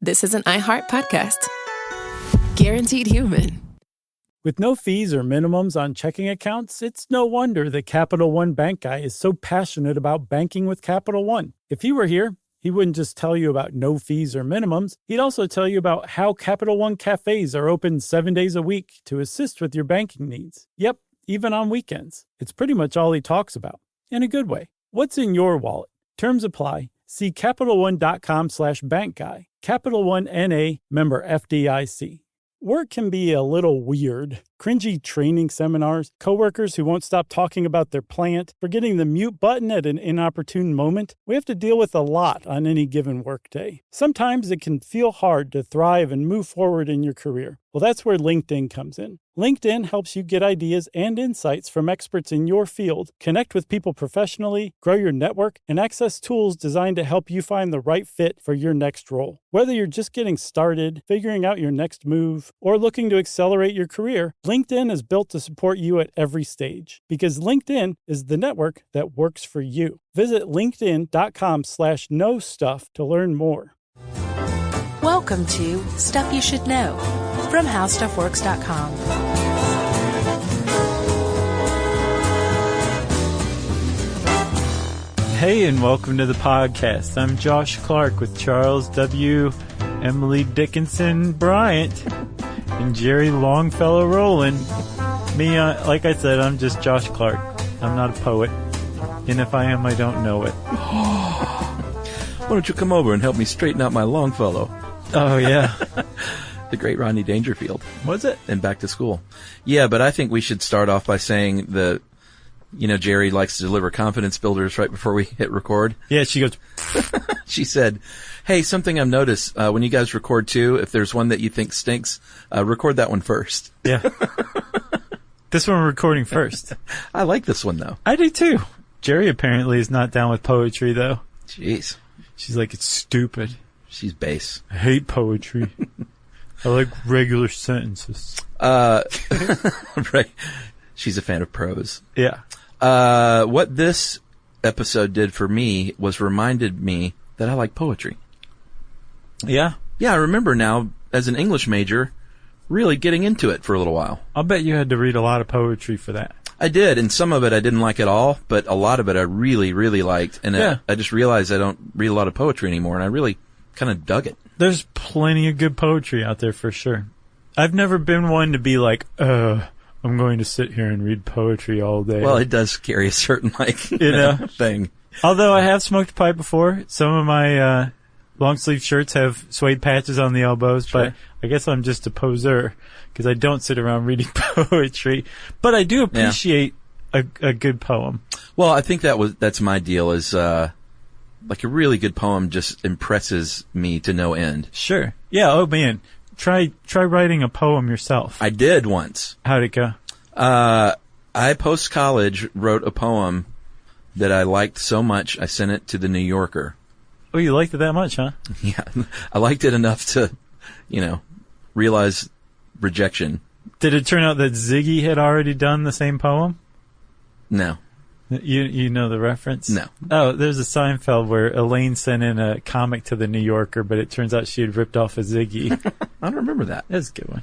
this is an iHeart podcast. Guaranteed human. With no fees or minimums on checking accounts, it's no wonder that Capital One Bank Guy is so passionate about banking with Capital One. If he were here, he wouldn't just tell you about no fees or minimums. He'd also tell you about how Capital One cafes are open 7 days a week to assist with your banking needs. Yep, even on weekends. It's pretty much all he talks about, in a good way. What's in your wallet? Terms apply. See CapitalOne.com/bankguy. Capital One N.A., member FDIC. Work can be a little weird. Cringy training seminars, coworkers who won't stop talking about their plant, forgetting the mute button at an inopportune moment. We have to deal with a lot on any given workday. Sometimes it can feel hard to thrive and move forward in your career. Well, that's where LinkedIn comes in. LinkedIn helps you get ideas and insights from experts in your field, connect with people professionally, grow your network, and access tools designed to help you find the right fit for your next role. Whether you're just getting started, figuring out your next move, or looking to accelerate your career, LinkedIn is built to support you at every stage, because LinkedIn is the network that works for you. Visit linkedin.com/knowstuff to learn more. Welcome to Stuff You Should Know from HowStuffWorks.com. Hey, and welcome to the podcast. I'm Josh Clark with Charles W., Emily Dickinson Bryant, and Jerry Longfellow Rowland. Me, like I said, I'm just Josh Clark. I'm not a poet, and if I am, I don't know it. Why don't you come over and help me straighten out my Longfellow? Oh, yeah. The great Rodney Dangerfield. Was it? And Back to School. Yeah, but I think we should start off by saying that, Jerry likes to deliver confidence builders right before we hit record. Yeah, she goes... She said, hey, something I've noticed, when you guys record too, if there's one that you think stinks, record that one first. Yeah. This one we're recording first. I like this one, though. I do, too. Jerry apparently is not down with poetry, though. Jeez. She's like, it's stupid. She's base. I hate poetry. I like regular sentences. Right. She's a fan of prose. Yeah. What this episode did for me was reminded me that I like poetry. Yeah? Yeah, I remember now, as an English major, really getting into it for a little while. I'll bet you had to read a lot of poetry for that. I did, and some of it I didn't like at all, but a lot of it I really, really liked. And yeah. I just realized I don't read a lot of poetry anymore, and I really kind of dug it. There's plenty of good poetry out there for sure. I've never been one to be like, I'm going to sit here and read poetry all day. Well, it does carry a certain, thing. Although I have smoked pipe before. Some of my long sleeve shirts have suede patches on the elbows, Sure. But I guess I'm just a poser because I don't sit around reading poetry. But I do appreciate a good poem. Well, I think that's my deal is, like a really good poem just impresses me to no end. Sure. Yeah, oh man. Try writing a poem yourself. I did once. How'd it go? I post-college wrote a poem that I liked so much I sent it to the New Yorker. Oh, you liked it that much, huh? Yeah. I liked it enough to, realize rejection. Did it turn out that Ziggy had already done the same poem? No. You know the reference? No. Oh, there's a Seinfeld where Elaine sent in a comic to the New Yorker, but it turns out she had ripped off a Ziggy. I don't remember that. That's a good one.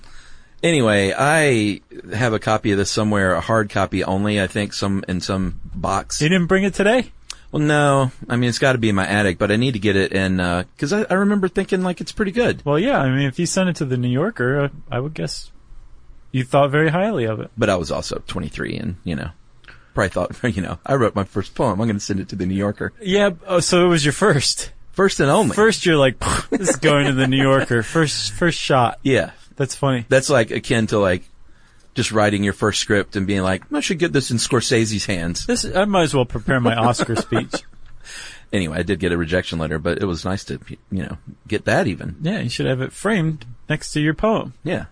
Anyway, I have a copy of this somewhere, a hard copy only, I think, in some box. You didn't bring it today? Well, no. I mean, it's got to be in my attic, but I need to get it in, because I remember thinking, it's pretty good. Well, yeah. I mean, if you sent it to the New Yorker, I would guess you thought very highly of it. But I was also 23 and, probably thought, I wrote my first poem. I'm going to send it to the New Yorker. Yeah, so it was your first. First and only. First, you're like, this is going to the New Yorker. First shot. Yeah. That's funny. That's akin to just writing your first script and being like, I should get this in Scorsese's hands. I might as well prepare my Oscar speech. Anyway, I did get a rejection letter, but it was nice to, get that even. Yeah, you should have it framed next to your poem. Yeah.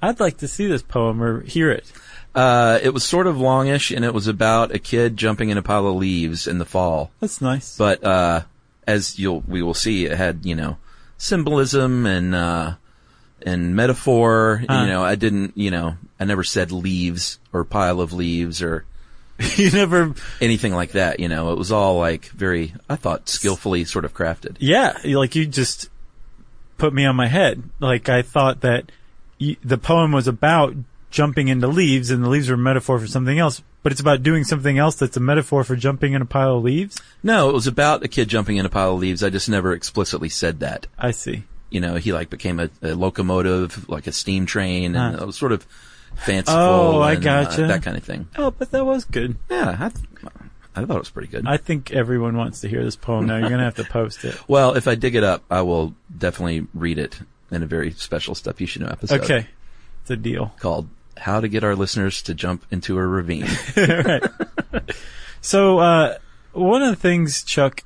I'd like to see this poem or hear it. It was sort of longish, and it was about a kid jumping in a pile of leaves in the fall. That's nice. But as we will see, it had symbolism and metaphor. I didn't. I never said leaves or pile of leaves or you never anything like that. It was all very, I thought, skillfully sort of crafted. Yeah, you just put me on my head. Like, I thought that the poem was about jumping into leaves, and the leaves were a metaphor for something else. But it's about doing something else that's a metaphor for jumping in a pile of leaves? No, it was about a kid jumping in a pile of leaves. I just never explicitly said that. I see. You know, he like became a locomotive, like a steam train, and it was sort of fanciful. Oh, I and, gotcha. that kind of thing. Oh, but that was good. Yeah, I thought it was pretty good. I think everyone wants to hear this poem now. You're going to have to post it. Well, if I dig it up, I will definitely read it in a very special Stuff You Should Know episode. Okay. It's a deal. Called How to Get Our Listeners to Jump into a Ravine. Right. So, one of the things, Chuck,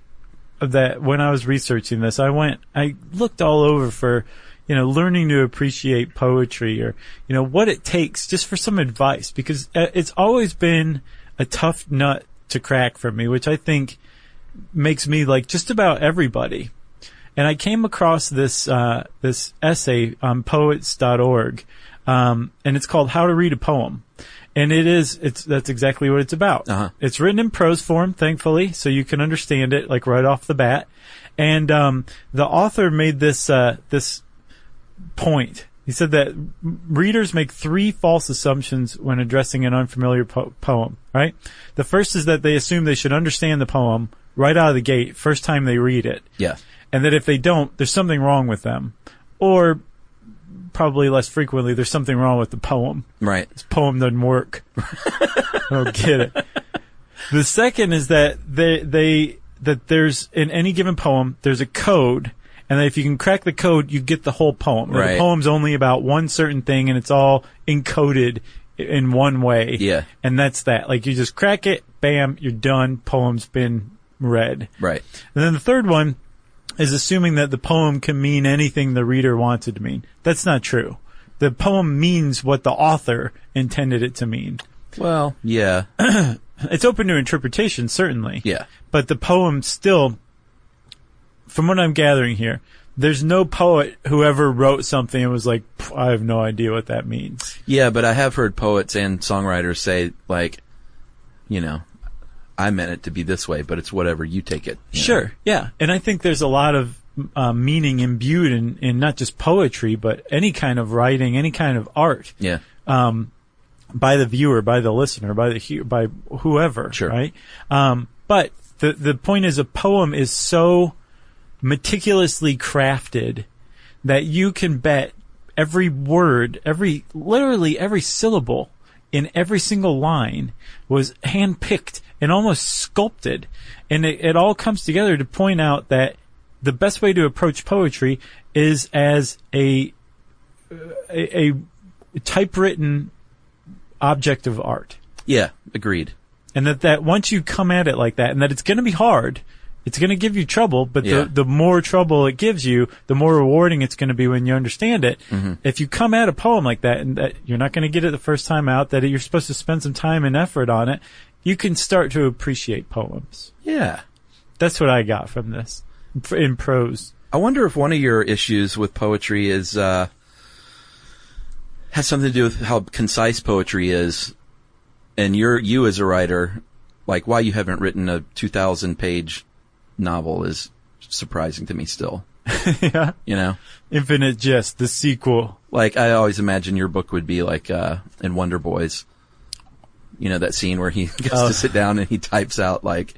that when I was researching this, I looked all over for, learning to appreciate poetry or, what it takes just for some advice, because it's always been a tough nut to crack for me, which I think makes me like just about everybody. And I came across this essay on poets.org, and it's called How to Read a Poem. And that's exactly what it's about. Uh-huh. It's written in prose form, thankfully, so you can understand it like right off the bat. And the author made this point. He said that readers make 3 false assumptions when addressing an unfamiliar poem, right? The first is that they assume they should understand the poem right out of the gate, first time they read it. Yeah. And that if they don't, there's something wrong with them. Or probably less frequently, there's something wrong with the poem. Right. This poem doesn't work. I don't get it. The second is that that there's, in any given poem, there's a code, and that if you can crack the code, you get the whole poem. Right. The poem's only about one certain thing, and it's all encoded in one way. Yeah. And that's that. Like, you just crack it, bam, you're done, poem's been read. Right. And then the third one is assuming that the poem can mean anything the reader wants it to mean. That's not true. The poem means what the author intended it to mean. Well, yeah. It's open to interpretation, certainly. Yeah. But the poem still, from what I'm gathering here, there's no poet who ever wrote something and was like, I have no idea what that means. Yeah, but I have heard poets and songwriters say, like, I meant it to be this way, but it's whatever you take it. Sure, yeah. And I think there's a lot of meaning imbued in not just poetry, but any kind of writing, any kind of art. Yeah. By the viewer, by the listener, by whoever. Sure. Right? But the point is, a poem is so meticulously crafted that you can bet every word, literally every syllable in every single line was handpicked and almost sculpted. And it all comes together to point out that the best way to approach poetry is as a typewritten object of art. Yeah, agreed. And that once you come at it like that, and that it's going to be hard, it's going to give you trouble, but Yeah. the more trouble it gives you, the more rewarding it's going to be when you understand it. Mm-hmm. If you come at a poem like that, and that you're not going to get it the first time out, that you're supposed to spend some time and effort on it, you can start to appreciate poems. Yeah. That's what I got from this in prose. I wonder if one of your issues with poetry is has something to do with how concise poetry is, and you as a writer, like why you haven't written a 2,000-page novel is surprising to me still. Yeah. Infinite Jest, the sequel. Like, I always imagine your book would be like in Wonder Boys. That scene where he gets to sit down and he types out, like,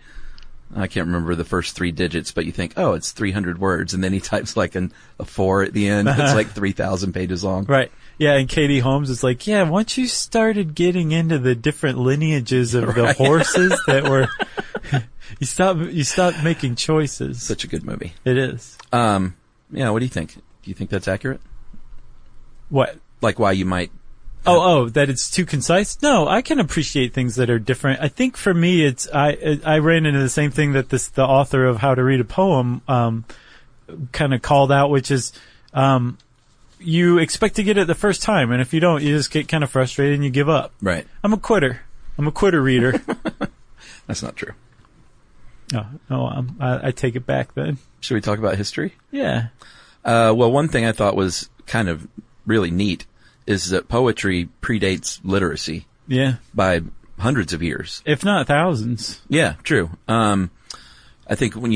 I can't remember the first 3 digits, but you think, oh, it's 300 words, and then he types like a 4 at the end. It's like 3,000 pages long. Right. Yeah, and Katie Holmes is like, yeah, once you started getting into the different lineages of the horses that were, you stopped making choices. Such a good movie. It is. Yeah, what do you think? Do you think that's accurate? What? Like why you might... that it's too concise? No, I can appreciate things that are different. I think for me, I ran into the same thing that the author of How to Read a Poem, kind of called out, which is, you expect to get it the first time, and if you don't, you just get kind of frustrated and you give up. Right. I'm a quitter reader. That's not true. I take it back then. Should we talk about history? Yeah. Well, one thing I thought was kind of really neat is that poetry predates literacy. Yeah. By hundreds of years. If not thousands. Yeah, true. I think when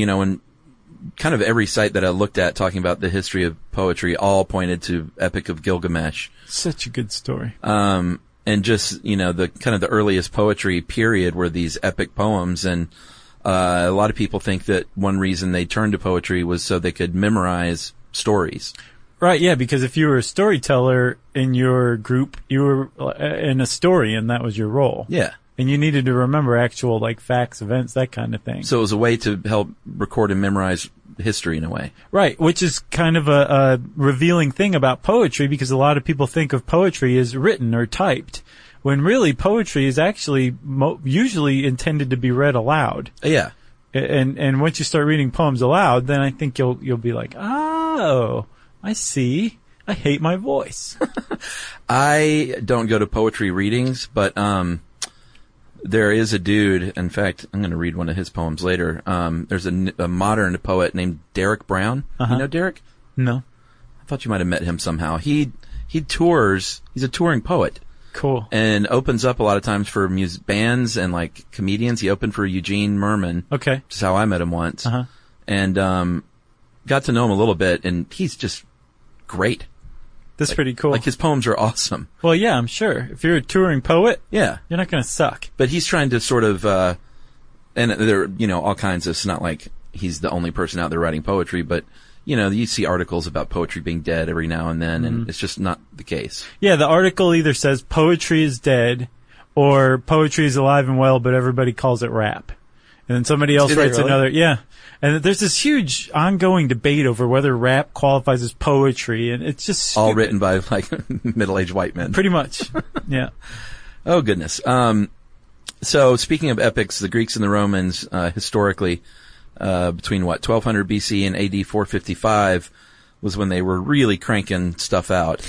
kind of every site that I looked at talking about the history of poetry all pointed to Epic of Gilgamesh. Such a good story. And just, the kind of the earliest poetry period were these epic poems. And, a lot of people think that one reason they turned to poetry was so they could memorize stories. Right, yeah, because if you were a storyteller in your group, you were in a story and that was your role. Yeah. And you needed to remember actual, facts, events, that kind of thing. So it was a way to help record and memorize history in a way. Right, which is kind of a revealing thing about poetry, because a lot of people think of poetry as written or typed, when really poetry is actually usually intended to be read aloud. Yeah. And once you start reading poems aloud, then I think you'll be like, oh, I see. I hate my voice. I don't go to poetry readings, but there is a dude. In fact, I'm going to read one of his poems later. There's a modern poet named Derek Brown. You know Derek? No. I thought you might have met him somehow. He tours. He's a touring poet. Cool. And opens up a lot of times for bands and comedians. He opened for Eugene Merman. Okay. Which is how I met him once. And got to know him a little bit, and he's just great. That's pretty cool. His poems are awesome. Well, yeah, I'm sure. If you're a touring poet, yeah, you're not going to suck. But he's trying to sort of, and there are, all kinds of, it's not like he's the only person out there writing poetry, but, you see articles about poetry being dead every now and then, and it's just not the case. Yeah, the article either says poetry is dead, or poetry is alive and well, but everybody calls it rap. And then somebody else writes another, yeah. And there's this huge ongoing debate over whether rap qualifies as poetry, and it's just stupid. All written by middle-aged white men. Pretty much. Yeah. Oh goodness. So speaking of epics, the Greeks and the Romans, historically, between 1200 BC and AD 455 was when they were really cranking stuff out.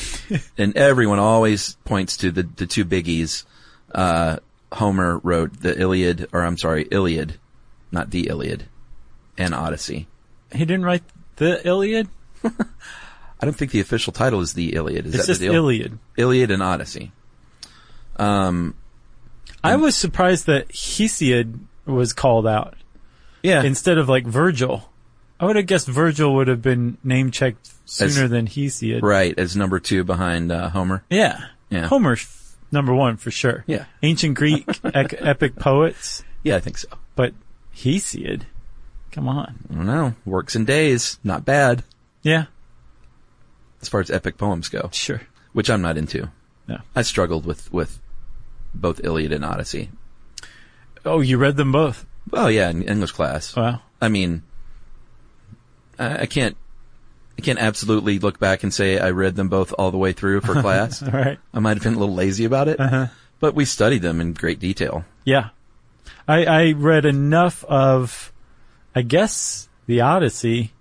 And everyone always points to the two biggies. Homer wrote the Iliad, not the Iliad, and Odyssey. He didn't write the Iliad? I don't think the official title is the Iliad. Is it's that just the deal? Iliad. Iliad and Odyssey. I was surprised that Hesiod was called out. Yeah. Instead of Virgil. I would have guessed Virgil would have been name-checked sooner than Hesiod. Right, as number 2 behind Homer. Yeah. Yeah. Homer's number 1 for sure. Yeah. Ancient Greek epic poets. Yeah, I think so. But Hesiod, come on. I don't know. Works in days. Not bad. Yeah. As far as epic poems go. Sure. Which I'm not into. No. I struggled with both Iliad and Odyssey. Oh, you read them both? Oh, yeah, in English class. Wow. I mean, I can't absolutely look back and say I read them both all the way through for class. All right. I might have been a little lazy about it. But we studied them in great detail. Yeah. I read enough of, I guess, the Odyssey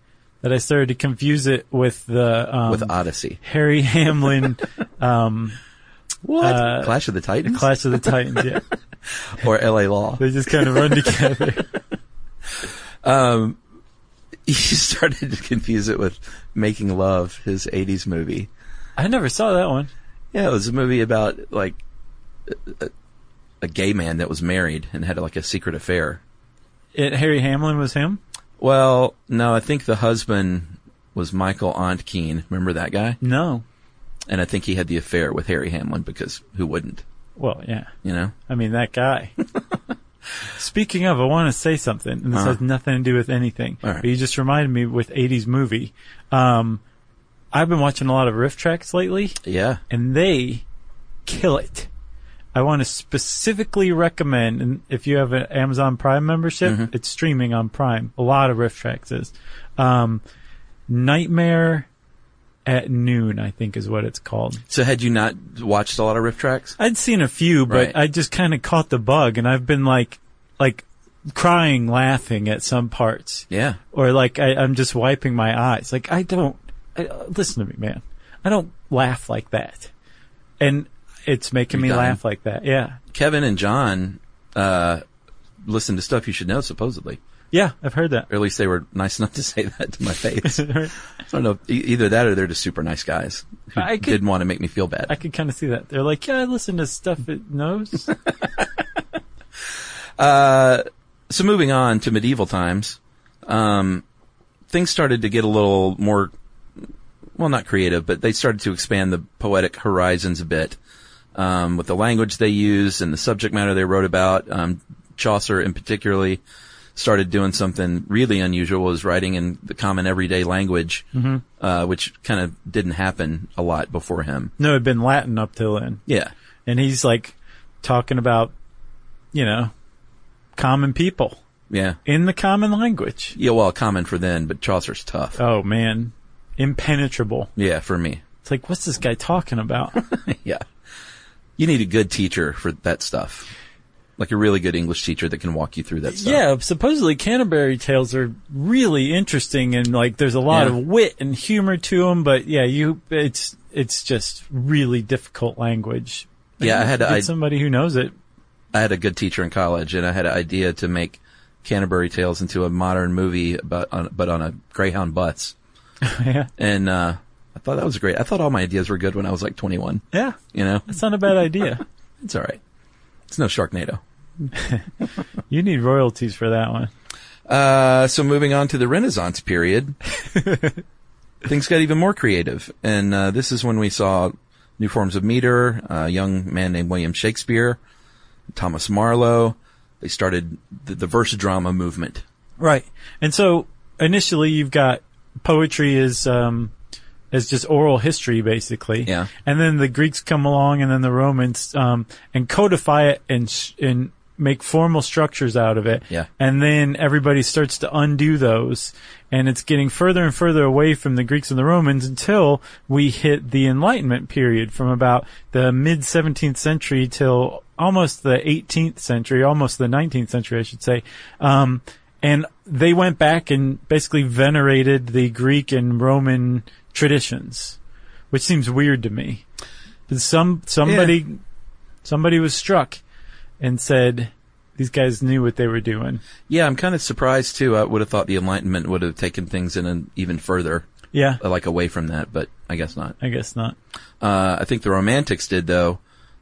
that I started to confuse it with the with Odyssey. Harry Hamlin what? Clash of the Titans? Clash of the Titans, yeah. Or L.A. Law. They just kind of run together. You started to confuse it with Making Love, his 80s movie. I never saw that one. Yeah, it was a movie about, a gay man that was married and had, a secret affair. Harry Hamlin was him? Well, no, I think the husband was Michael Ontkeen. Remember that guy? No. And I think he had the affair with Harry Hamlin because who wouldn't? Well, yeah. I mean, that guy. Speaking of, I want to say something, and this has nothing to do with anything. All right. But you just reminded me with 80s movie. I've been watching a lot of riff tracks lately. Yeah. And they kill it. I want to specifically recommend, and if you have an Amazon Prime membership, it's streaming on Prime. A lot of riff tracks is. Nightmare at Noon, I think is what it's called. So had you not watched a lot of riff tracks? I'd seen a few, but Right. I just kind of caught the bug, and I've been like crying, laughing at some parts. Yeah. Or I'm just wiping my eyes. Listen to me, man. I don't laugh like that. And it's making me laugh like that. Yeah. Kevin and John listen to Stuff You Should Know, supposedly. Yeah, I've heard that. Or at least they were nice enough to say that to my face. I don't know. Either that or they're just super nice guys who didn't want to make me feel bad. I could kind of see that. They're like, yeah, I listen to Stuff It Knows. So moving on to medieval times, things started to get a little more, well, not creative, but they started to expand the poetic horizons a bit, with the language they used and the subject matter they wrote about. Chaucer in particularly started doing something really unusual, was writing in the common everyday language, which kind of didn't happen a lot before him. No, it had been Latin up till then. Yeah. And he's like talking about, common people. Yeah. In the common language. Yeah, well, common for then, but Chaucer's tough. Oh, man. Impenetrable. Yeah, for me. It's like, what's this guy talking about? Yeah. You need a good teacher for that stuff. Like a really good English teacher that can walk you through that stuff. Yeah, supposedly Canterbury Tales are really interesting, and like there's a lot of wit and humor to them. But yeah, it's just really difficult language. Yeah, I had somebody who knows it. I had a good teacher in college, and I had an idea to make Canterbury Tales into a modern movie, but on a Greyhound bus. Yeah, and I thought that was great. I thought all my ideas were good when I was like 21. Yeah, that's not a bad idea. It's all right. It's no Sharknado. You need royalties for that one. So moving on to the Renaissance period, things got even more creative. And this is when we saw new forms of meter, a young man named William Shakespeare, Thomas Marlowe. They started the verse drama movement. Right. And so initially you've got poetry as just oral history, basically. Yeah. And then the Greeks come along, and then the Romans, and codify it and make formal structures out of it. Yeah. And then everybody starts to undo those, and it's getting further and further away from the Greeks and the Romans until we hit the Enlightenment period from about the mid-17th century till almost the 18th century, almost the 19th century, I should say. And they went back and basically venerated the Greek and Roman traditions, which seems weird to me. But somebody was struck and said these guys knew what they were doing. Yeah, I'm kind of surprised too. I would have thought the Enlightenment would have taken things in even further. Yeah. Like away from that, but I guess not. I guess not. I think the Romantics did though.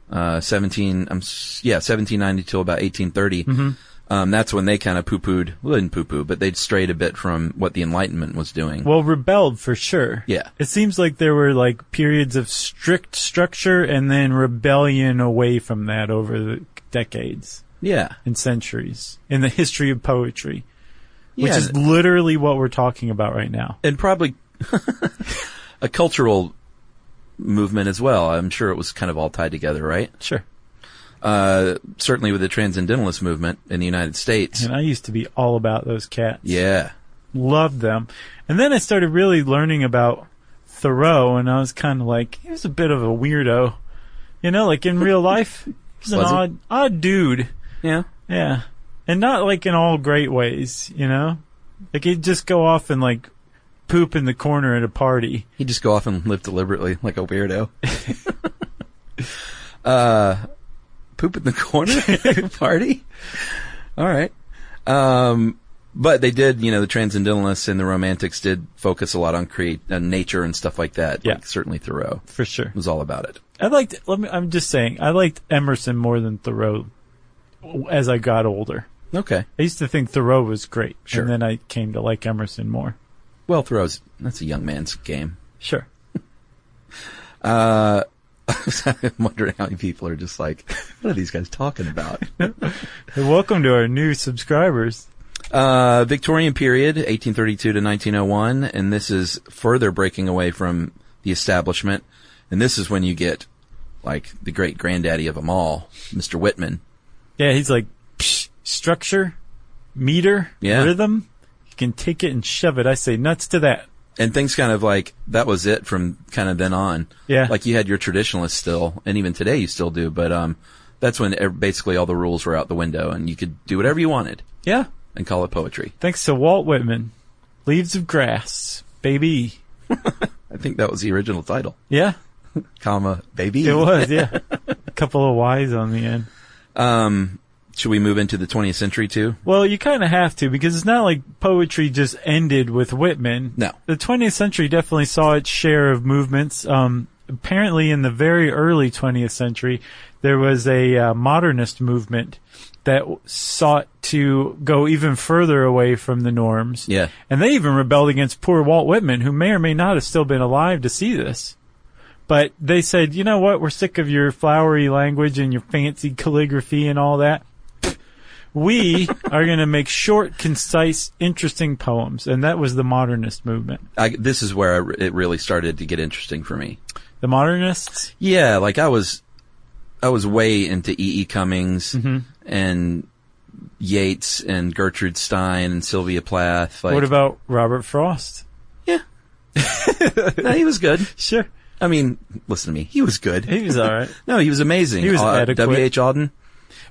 1790 till about 1830. Mm-hmm. That's when they kind of poo-pooed, well, didn't poo-poo, but they'd strayed a bit from what the Enlightenment was doing. Well, rebelled for sure. Yeah. It seems like there were like periods of strict structure and then rebellion away from that over the decades. Yeah. And centuries in the history of poetry, which Yeah. is literally what we're talking about right now. And probably a cultural movement as well. I'm sure it was kind of all tied together, right? Sure. Certainly with the Transcendentalist movement in the United States. And I used to be all about those cats. Yeah. Loved them. And then I started really learning about Thoreau, and I was kind of like, he was a bit of a weirdo. Like in real life, he's an odd dude. Yeah. Yeah. And not like in all great ways, Like he'd just go off and like poop in the corner at a party. He'd just go off and live deliberately like a weirdo. Poop in the corner at a party? All right. But they did, the Transcendentalists and the Romantics did focus a lot on nature and stuff like that. Yeah. Like certainly Thoreau. For sure. Was all about it. I'm just saying, I liked Emerson more than Thoreau as I got older. Okay. I used to think Thoreau was great. Sure. And then I came to like Emerson more. Well, that's a young man's game. Sure. I'm wondering how many people are just like, what are these guys talking about? Welcome to our new subscribers. Victorian period, 1832 to 1901, and this is further breaking away from the establishment. And this is when you get, like, the great granddaddy of them all, Mr. Whitman. Yeah, he's like, structure, meter, rhythm. You can take it and shove it. I say nuts to that. And things kind of like, that was it from kind of then on. Yeah. Like you had your traditionalists still, and even today you still do, but that's when basically all the rules were out the window, and you could do whatever you wanted. Yeah. And call it poetry. Thanks to Walt Whitman. Leaves of Grass, baby. I think that was the original title. Yeah. Comma, baby. It was, yeah. A couple of Y's on the end. Should we move into the 20th century too? Well, you kind of have to, because it's not like poetry just ended with Whitman. No. The 20th century definitely saw its share of movements. apparently in the very early 20th century, there was a modernist movement that sought to go even further away from the norms. Yeah. And they even rebelled against poor Walt Whitman, who may or may not have still been alive to see this. But they said, you know what, we're sick of your flowery language and your fancy calligraphy and all that. We are going to make short, concise, interesting poems. And that was the modernist movement. This is where it really started to get interesting for me. The modernists? Yeah, like I was way into E.E. Cummings and Yeats and Gertrude Stein and Sylvia Plath. Like, what about Robert Frost? Yeah. No, he was good. Sure. I mean, listen to me. He was good. He was all right. No, he was amazing. He was adequate. W.H. Auden.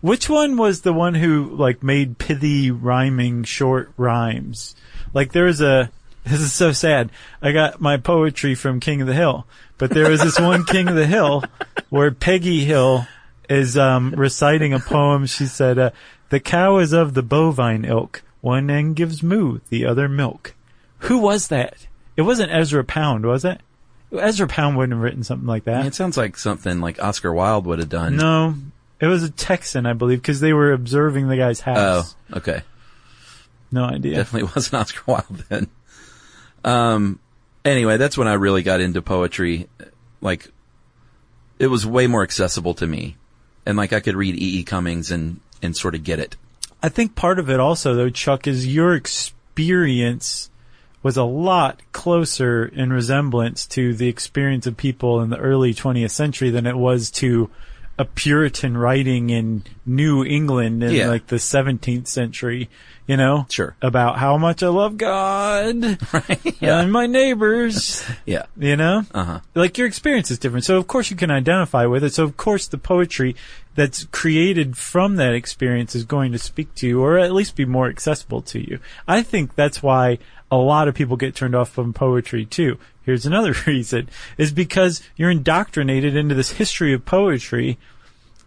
Which one was the one who, like, made pithy rhyming short rhymes? Like, this is so sad. I got my poetry from King of the Hill, but there was this one King of the Hill where Peggy Hill is reciting a poem. She said, the cow is of the bovine ilk. One end gives moo, the other milk. Who was that? It wasn't Ezra Pound, was it? Ezra Pound wouldn't have written something like that. It sounds like something like Oscar Wilde would have done. No, it was a Texan, I believe, because they were observing the guy's house. Oh, okay. No idea. Definitely wasn't Oscar Wilde then. Anyway, that's when I really got into poetry. Like, it was way more accessible to me. And like, I could read E.E. Cummings and sort of get it. I think part of it also, though, Chuck, is your experience was a lot closer in resemblance to the experience of people in the early 20th century than it was to a Puritan writing in New England in like the 17th century, you know? Sure. About how much I love God Right. and my neighbors. Yeah. You know? Uh-huh. Like, your experience is different. So, of course, you can identify with it. So, of course, the poetry that's created from that experience is going to speak to you or at least be more accessible to you. I think that's why a lot of people get turned off from poetry, too. Here's another reason, is because you're indoctrinated into this history of poetry,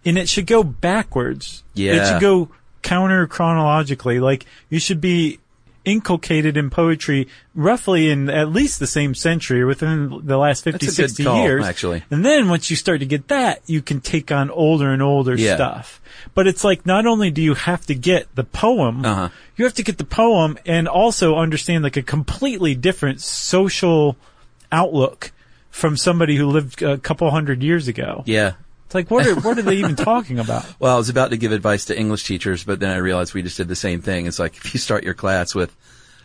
and it should go backwards. Yeah. It should go counter chronologically. Like, you should be inculcated in poetry roughly in at least the same century or within the last 50, That's a good 60 call, years. actually. And then once you start to get that, you can take on older and older stuff. But it's like, not only do you have to get the poem, you have to get the poem and also understand like a completely different social outlook from somebody who lived a couple hundred years ago. Yeah. It's like, what are they even talking about? Well, I was about to give advice to English teachers, but then I realized we just did the same thing. It's like, if you start your class with,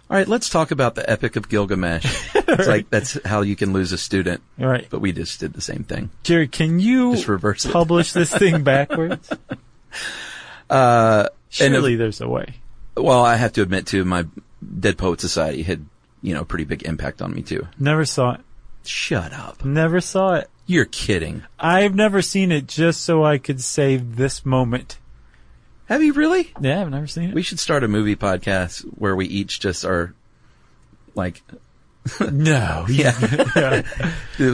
all right, let's talk about the Epic of Gilgamesh. It's like, that's how you can lose a student. Right. But we just did the same thing. Jerry, can you Just reverse it. publish this thing backwards? Surely there's a way. Well, I have to admit, too, my Dead Poet Society had, a pretty big impact on me, too. Never saw it. Shut up. Never saw it. You're kidding. I've never seen it just so I could save this moment. Have you really? Yeah, I've never seen it. We should start a movie podcast where we each just are, like... No. Yeah.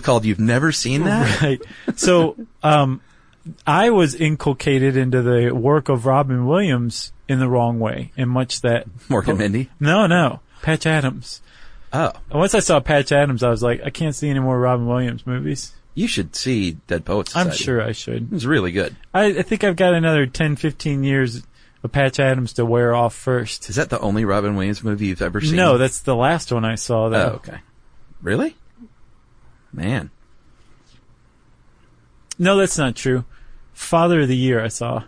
Called You've Never Seen That? Right. So, I was inculcated into the work of Robin Williams in the wrong way, in much that... Mork and Mindy? No. Patch Adams. Oh. And once I saw Patch Adams, I was like, I can't see any more Robin Williams movies. You should see Dead Poet Society. I'm sure I should. It was really good. I think I've got another 10, 15 years of Patch Adams to wear off first. Is that the only Robin Williams movie you've ever seen? No, that's the last one I saw, though. Oh, okay. Really? Man. No, that's not true. Father of the Year I saw.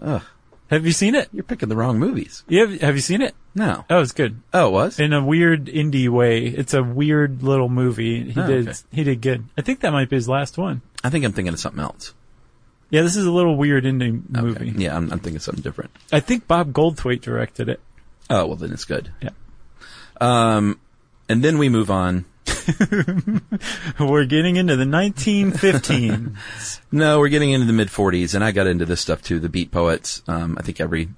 Ugh. Have you seen it? You're picking the wrong movies. Have you seen it? No. Oh, it's good. Oh, it was? In a weird indie way. It's a weird little movie. He did good. I think that might be his last one. I think I'm thinking of something else. Yeah, this is a little weird indie movie. Yeah, I'm thinking of something different. I think Bob Goldthwait directed it. Oh, well, then it's good. Yeah. And then we move on. We're getting into the 1915s. No, we're getting into the mid-40s, and I got into this stuff too, the beat poets. I think every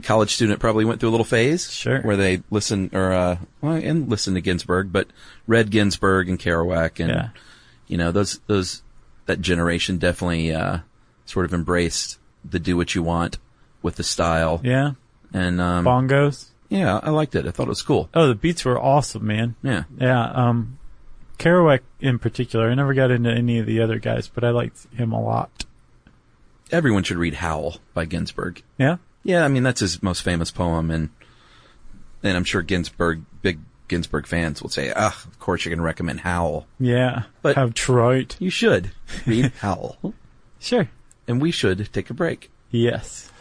college student probably went through a little phase. Sure. Where they listen, and listen to Ginsberg, but read Ginsberg and Kerouac, and, that generation definitely, sort of embraced the do what you want with the style. Yeah. And, bongos. Yeah, I liked it. I thought it was cool. Oh, the beats were awesome, man. Yeah. Yeah. Kerouac in particular. I never got into any of the other guys, but I liked him a lot. Everyone should read Howl by Ginsberg. Yeah? Yeah, I mean, that's his most famous poem, and I'm sure big Ginsberg fans will say, of course you're going to recommend Howl. Yeah. But how trite. You should read Howl. Sure. And we should take a break. Yes.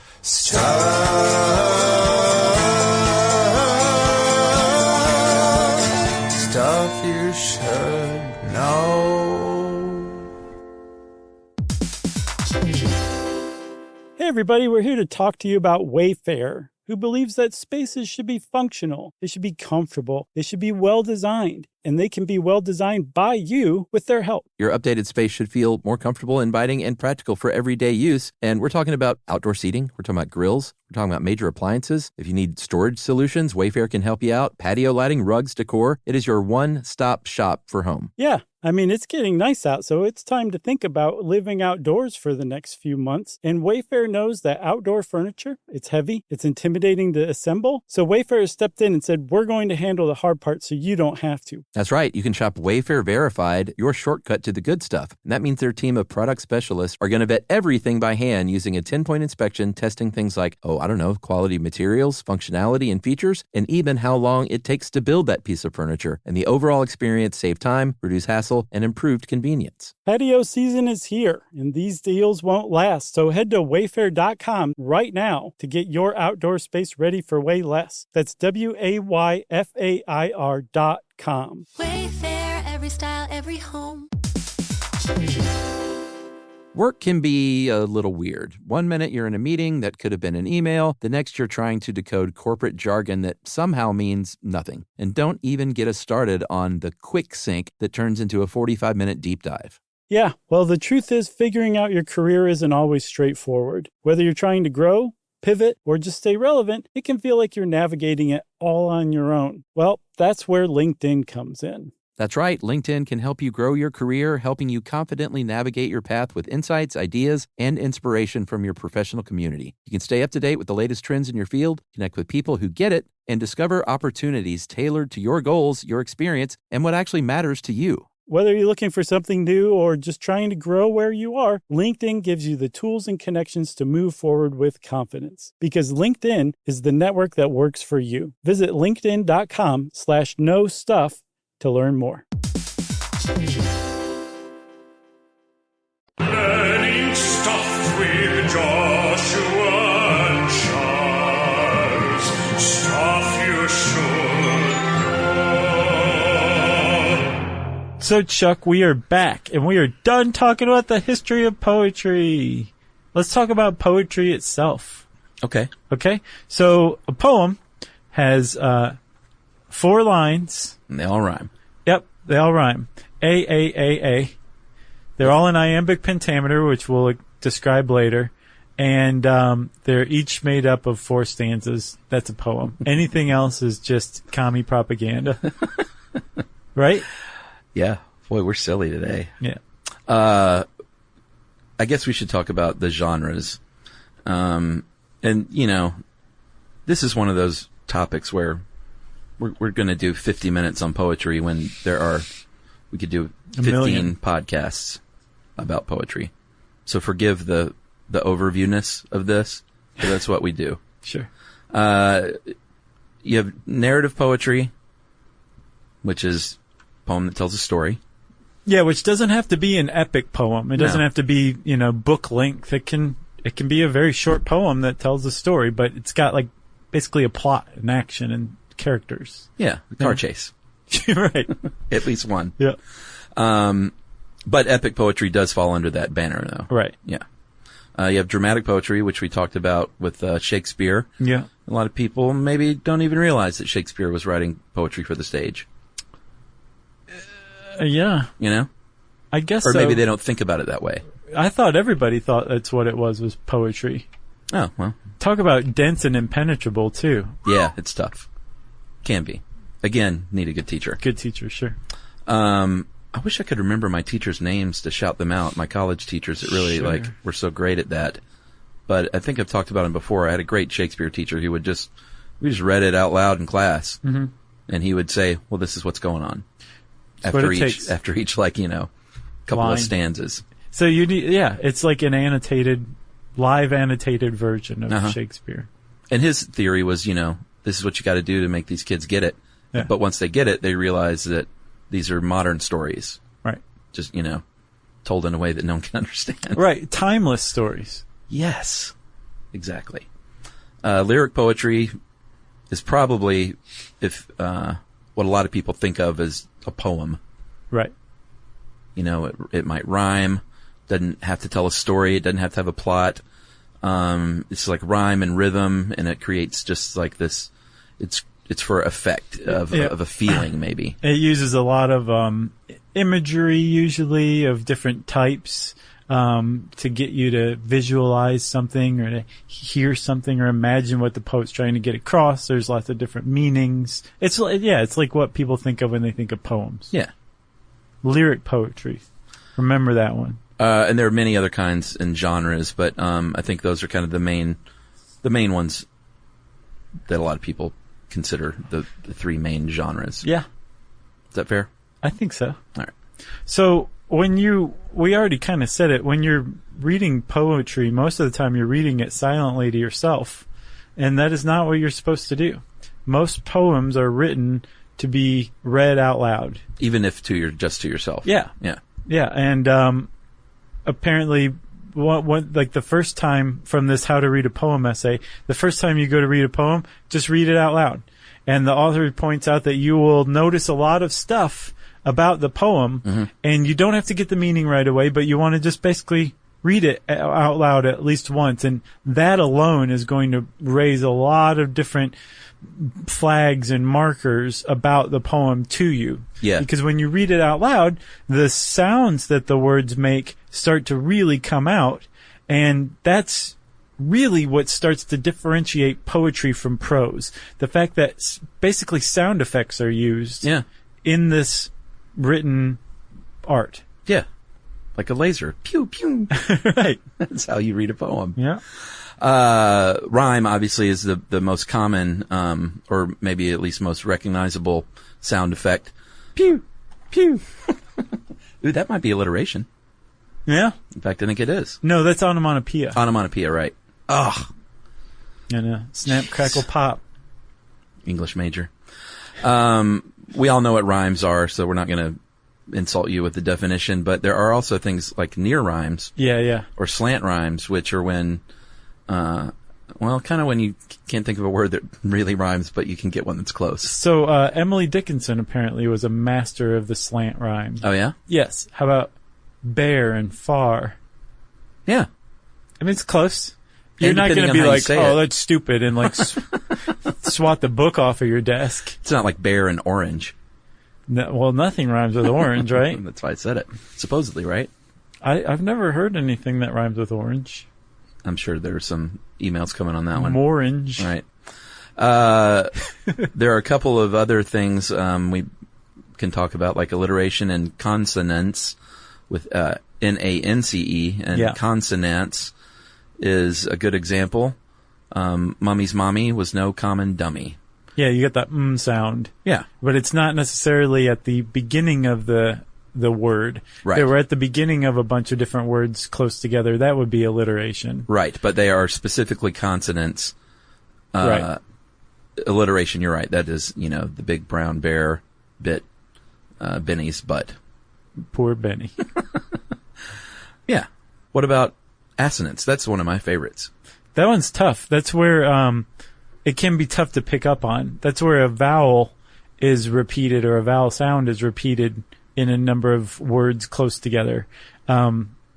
Stuff you should know. Hey everybody, we're here to talk to you about Wayfair, who believes that spaces should be functional, they should be comfortable, they should be well designed, and they can be well designed by you with their help. Your updated space should feel more comfortable, inviting, and practical for everyday use. And we're talking about outdoor seating. We're talking about grills. We're talking about major appliances. If you need storage solutions, Wayfair can help you out. Patio lighting, rugs, decor. It is your one-stop shop for home. Yeah, I mean, it's getting nice out, so it's time to think about living outdoors for the next few months. And Wayfair knows that outdoor furniture, it's heavy, it's intimidating to assemble. So Wayfair has stepped in and said, we're going to handle the hard part so you don't have to. That's right. You can shop Wayfair Verified, your shortcut to the good stuff. And that means their team of product specialists are going to vet everything by hand using a 10-point inspection, testing things like, quality materials, functionality, and features, and even how long it takes to build that piece of furniture. And the overall experience save time, reduce hassle, and improved convenience. Patio season is here, and these deals won't last. So head to wayfair.com right now to get your outdoor space ready for way less. That's WAYFAIR.com. Wayfair, every style, every home. Work can be a little weird. One minute you're in a meeting that could have been an email. The next you're trying to decode corporate jargon that somehow means nothing. And don't even get us started on the quick sync that turns into a 45-minute deep dive. Yeah, well, the truth is figuring out your career isn't always straightforward. Whether you're trying to grow, pivot, or just stay relevant, it can feel like you're navigating it all on your own. Well, that's where LinkedIn comes in. That's right. LinkedIn can help you grow your career, helping you confidently navigate your path with insights, ideas, and inspiration from your professional community. You can stay up to date with the latest trends in your field, connect with people who get it, and discover opportunities tailored to your goals, your experience, and what actually matters to you. Whether you're looking for something new or just trying to grow where you are, LinkedIn gives you the tools and connections to move forward with confidence. Because LinkedIn is the network that works for you. Visit linkedin.com/knowstuff to learn more. Learning stuff with Joshua and Charles. Stuff you should know. So, Chuck, we are back, and we are done talking about the history of poetry. Let's talk about poetry itself. Okay. Okay? So, a poem has 4 lines. And they all rhyme. Yep, they all rhyme. A. They're all in iambic pentameter, which we'll describe later. And they're each made up of 4 stanzas. That's a poem. Anything else is just commie propaganda. Right? Yeah. Boy, we're silly today. Yeah. I guess we should talk about the genres. And, this is one of those topics where we're going to do 50 minutes on poetry when we could do 15 podcasts about poetry. So forgive the overviewness of this, but that's what we do. Sure. You have narrative poetry, which is a poem that tells a story. Yeah, which doesn't have to be an epic poem. It doesn't No. have to be, book length. It can be a very short poem that tells a story, but it's got basically a plot and action and characters. Yeah, a car chase. Right. At least one. Yeah. But epic poetry does fall under that banner, though. Right. Yeah. You have dramatic poetry, which we talked about with Shakespeare. Yeah. A lot of people maybe don't even realize that Shakespeare was writing poetry for the stage. Yeah. I guess Or so. maybe they don't think about it that way. I thought everybody thought that's what it was poetry. Oh, well. Talk about dense and impenetrable, too. Yeah, it's tough. Can be. Again, need a good teacher. Good teacher, sure. I wish I could remember my teachers' names to shout them out. My college teachers that really Sure. were so great at that. But I think I've talked about him before. I had a great Shakespeare teacher who we just read it out loud in class. Mm-hmm. And he would say, well, this is what's going on. after each like, couple Line. of stanzas. So it's like an live annotated version of Shakespeare. And his theory was, this is what you got to do to make these kids get it. Yeah. But once they get it, they realize that these are modern stories. Right. Just, told in a way that no one can understand. Right. Timeless stories. Yes. Exactly. Lyric poetry is probably what a lot of people think of as a poem. Right. It might rhyme, doesn't have to tell a story, it doesn't have to have a plot. It's like rhyme and rhythm, and it creates just like this. It's for effect of a feeling, maybe. It uses a lot of imagery, usually of different types, to get you to visualize something or to hear something or imagine what the poet's trying to get across. There's lots of different meanings. It's like what people think of when they think of poems. Yeah. Lyric poetry. Remember that one. And there are many other kinds and genres, but I think those are kind of the main ones that a lot of people consider the three main genres. Yeah. Is that fair? I think so. All right. So we already kind of said it, when you're reading poetry, most of the time you're reading it silently to yourself. And that is not what you're supposed to do. Most poems are written to be read out loud. Even if just to yourself. Yeah. Yeah. Yeah. And, apparently like the first time from this How to Read a Poem essay, the first time you go to read a poem, just read it out loud. And the author points out that you will notice a lot of stuff about the poem, and you don't have to get the meaning right away, but you want to just basically read it out loud at least once. And that alone is going to raise a lot of different flags and markers about the poem to you. Yeah. Because when you read it out loud, the sounds that the words make start to really come out, and that's really what starts to differentiate poetry from prose. The fact that basically sound effects are used in this written art. Yeah. Like a laser. Pew, pew. Right. That's how you read a poem. Yeah. Rhyme obviously is the most common, or maybe at least most recognizable sound effect. Pew, pew. Ooh, that might be alliteration. Yeah. In fact, I think it is. No, that's onomatopoeia. Onomatopoeia, right. Ugh. And snap, crackle, pop. English major. We all know what rhymes are, so we're not going to insult you with the definition, but there are also things like near rhymes. Yeah. Or slant rhymes, which are when, kind of when you can't think of a word that really rhymes, but you can get one that's close. So, Emily Dickinson apparently was a master of the slant rhyme. Oh, yeah? Yes. How about bear and far? Yeah. I mean, it's close. You're not going to be like, oh, that's stupid, and like swat the book off of your desk. It's not like bear and orange. No, well, nothing rhymes with orange, right? That's why I said it. Supposedly, right? I've never heard anything that rhymes with orange. I'm sure there's some emails coming on that one. Orange. Right. There are a couple of other things we can talk about, like alliteration and consonance with N-A-N-C-E, and consonants is a good example. Mummy's mommy was no common dummy. Yeah, you get that sound. Yeah. But it's not necessarily at the beginning of the word. Right. They were at the beginning of a bunch of different words close together. That would be alliteration. Right, but they are specifically consonants. Right. Alliteration, you're right. That is, the big brown bear bit Benny's butt. Poor Benny. Yeah. What about assonance? That's one of my favorites. That one's tough. That's where it can be tough to pick up on. That's where a vowel is repeated, or a vowel sound is repeated in a number of words close together,